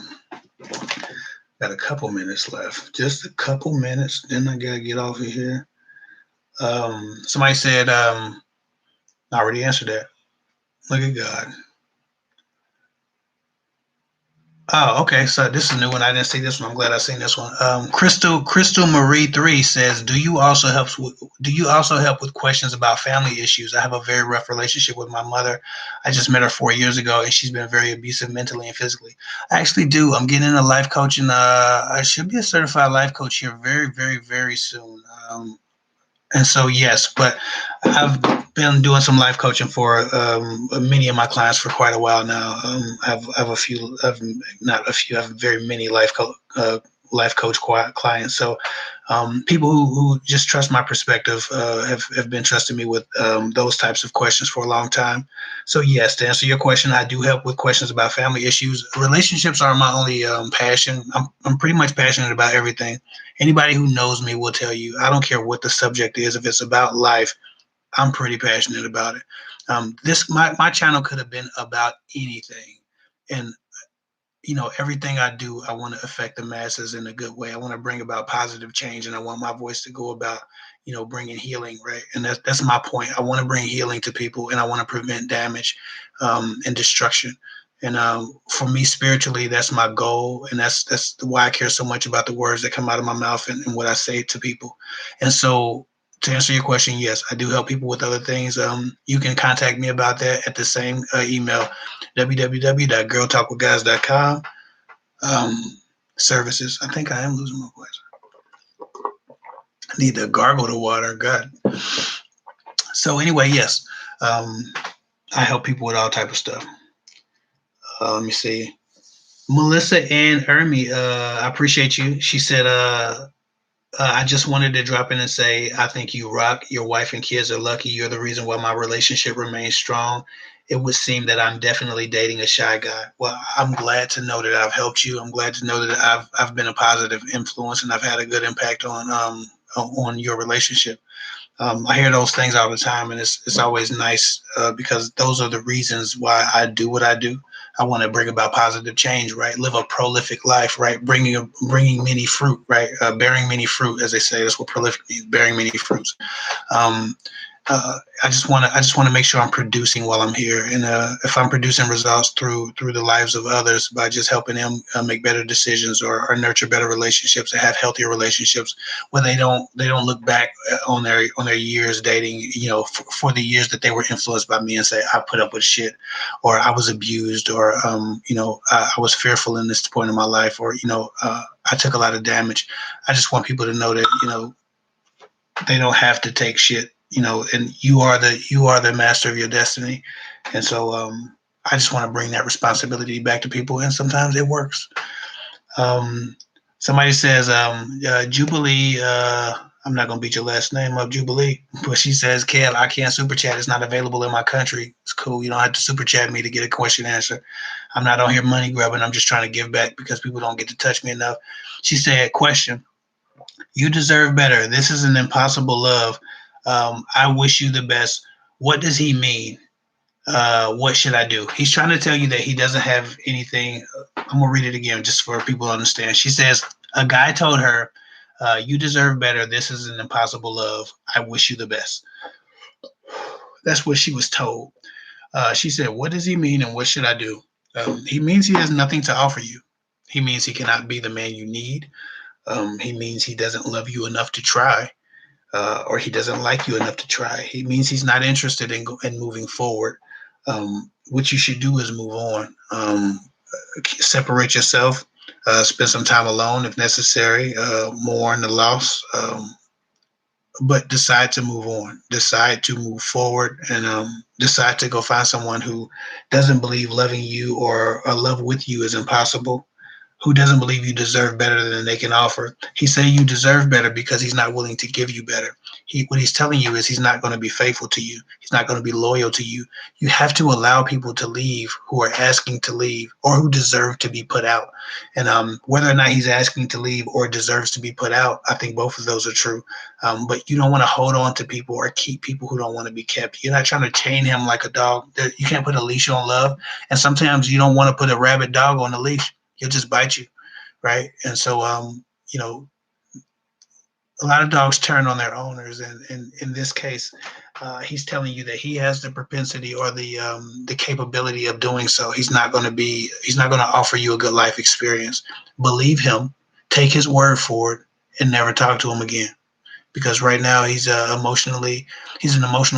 Got a couple minutes left. Just a couple minutes. Then I gotta get off of here. Somebody said, I already answered that. Look at God. Oh, okay. So this is a new one. I didn't see this one. I'm glad I seen this one. Crystal Marie 3 says, Do you also help with questions about family issues? I have a very rough relationship with my mother. I just met her 4 years ago, and she's been very abusive mentally and physically. I actually do. I'm getting into life coaching. I should be a certified life coach here very, very, very soon. And so, yes, but I've been doing some life coaching for many of my clients for quite a while now. I have a few, not a few, I have very many life coach clients. So people who just trust my perspective have been trusting me with those types of questions for a long time. So yes, to answer your question, I do help with questions about family issues. Relationships are my only passion. I'm pretty much passionate about everything. Anybody who knows me will tell you, I don't care what the subject is. If it's about life, I'm pretty passionate about it. My channel could have been about anything. And everything I do, I want to affect the masses in a good way. I want to bring about positive change, and I want my voice to go about, bringing healing, right? And that's my point. I want to bring healing to people, and I want to prevent damage and destruction. And for me, spiritually, that's my goal, and that's why I care so much about the words that come out of my mouth and what I say to people. And so, to answer your question, yes, I do help people with other things. You can contact me about that at the same email, www.girltalkwithguys.com. Services. I think I am losing my voice. I need to gargle the water. God. So anyway, yes, I help people with all type of stuff. Let me see. Melissa Ann Ermy, I appreciate you. She said, I just wanted to drop in and say, I think you rock. Your wife and kids are lucky. You're the reason why my relationship remains strong. It would seem that I'm definitely dating a shy guy. Well, I'm glad to know that I've helped you. I'm glad to know that I've been a positive influence and I've had a good impact on your relationship. I hear those things all the time, and it's always nice because those are the reasons why I do what I do. I want to bring about positive change, right? Live a prolific life, right? Bringing many fruit, right? Bearing many fruit, as they say. That's what prolific means, bearing many fruits. Um, I just want to make sure I'm producing while I'm here, and if I'm producing results through the lives of others by just helping them make better decisions or nurture better relationships and have healthier relationships, where they don't look back on their years dating, for the years that they were influenced by me and say I put up with shit, or I was abused, or I was fearful in this point in my life, or I took a lot of damage. I just want people to know that they don't have to take shit, and you are the master of your destiny. And so I just want to bring that responsibility back to people, and sometimes it works. Somebody says Jubilee, I'm not gonna beat your last name up, Jubilee, but she says, Kev, I can't super chat, it's not available in my country. It's cool, you don't have to super chat me to get a question answered. I'm not on here money grubbing, I'm just trying to give back because people don't get to touch me enough. She said, question: you deserve better. This is an impossible love. I wish you the best. What does he mean? What should I do? He's trying to tell you that he doesn't have anything. I'm going to read it again just for people to understand. She says, a guy told her, you deserve better. This is an impossible love. I wish you the best. That's what she was told. She said, what does he mean and what should I do? He means he has nothing to offer you. He means he cannot be the man you need. He means he doesn't love you enough to try, or he doesn't like you enough to try. He means he's not interested in moving forward. What you should do is move on. Separate yourself. Spend some time alone if necessary. Mourn the loss. But decide to move on. Decide to move forward, and decide to go find someone who doesn't believe loving you or love with you is impossible. who doesn't believe you deserve better than they can offer. He say you deserve better because he's not willing to give you better. What he's telling you is he's not going to be faithful to you. He's not going to be loyal to you. You have to allow people to leave who are asking to leave or who deserve to be put out. And whether or not he's asking to leave or deserves to be put out, I think both of those are true. But you don't want to hold on to people or keep people who don't want to be kept. You're not trying to chain him like a dog. You can't put a leash on love. And sometimes you don't want to put a rabid dog on a leash. He'll just bite you, right? And so, a lot of dogs turn on their owners, and in this case, he's telling you that he has the propensity or the capability of doing so. He's not going to offer you a good life experience. Believe him, take his word for it, and never talk to him again. Because right now he's an emotional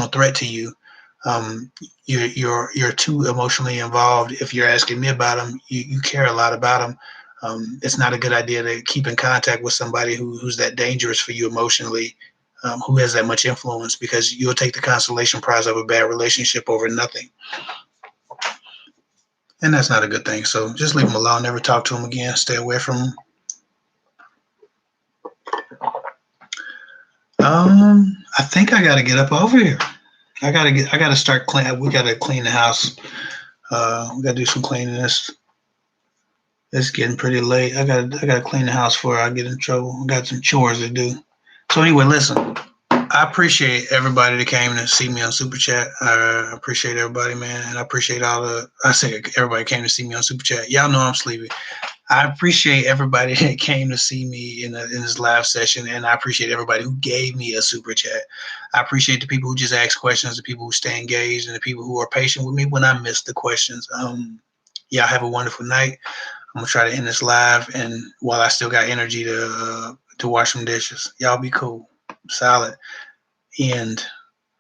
threat to you. You're too emotionally involved. If you're asking me about him, you care a lot about him. It's not a good idea to keep in contact with somebody who's that dangerous for you emotionally, who has that much influence, because you'll take the consolation prize of a bad relationship over nothing. And that's not a good thing. So just leave him alone. Never talk to him again. Stay away from him. I think I got to get up over here. I gotta start clean. We gotta clean the house. We gotta do some cleaning. It's getting pretty late. I gotta clean the house before I get in trouble. I got some chores to do. So anyway, listen. I appreciate everybody that came to see me on Super Chat. I appreciate everybody, man, and I appreciate I say everybody came to see me on Super Chat. Y'all know I'm sleepy. I appreciate everybody that came to see me in this live session, and I appreciate everybody who gave me a super chat. I appreciate the people who just ask questions, the people who stay engaged, and the people who are patient with me when I miss the questions. Y'all have a wonderful night. I'm gonna try to end this live, and while I still got energy to wash some dishes, y'all be cool. Solid. End.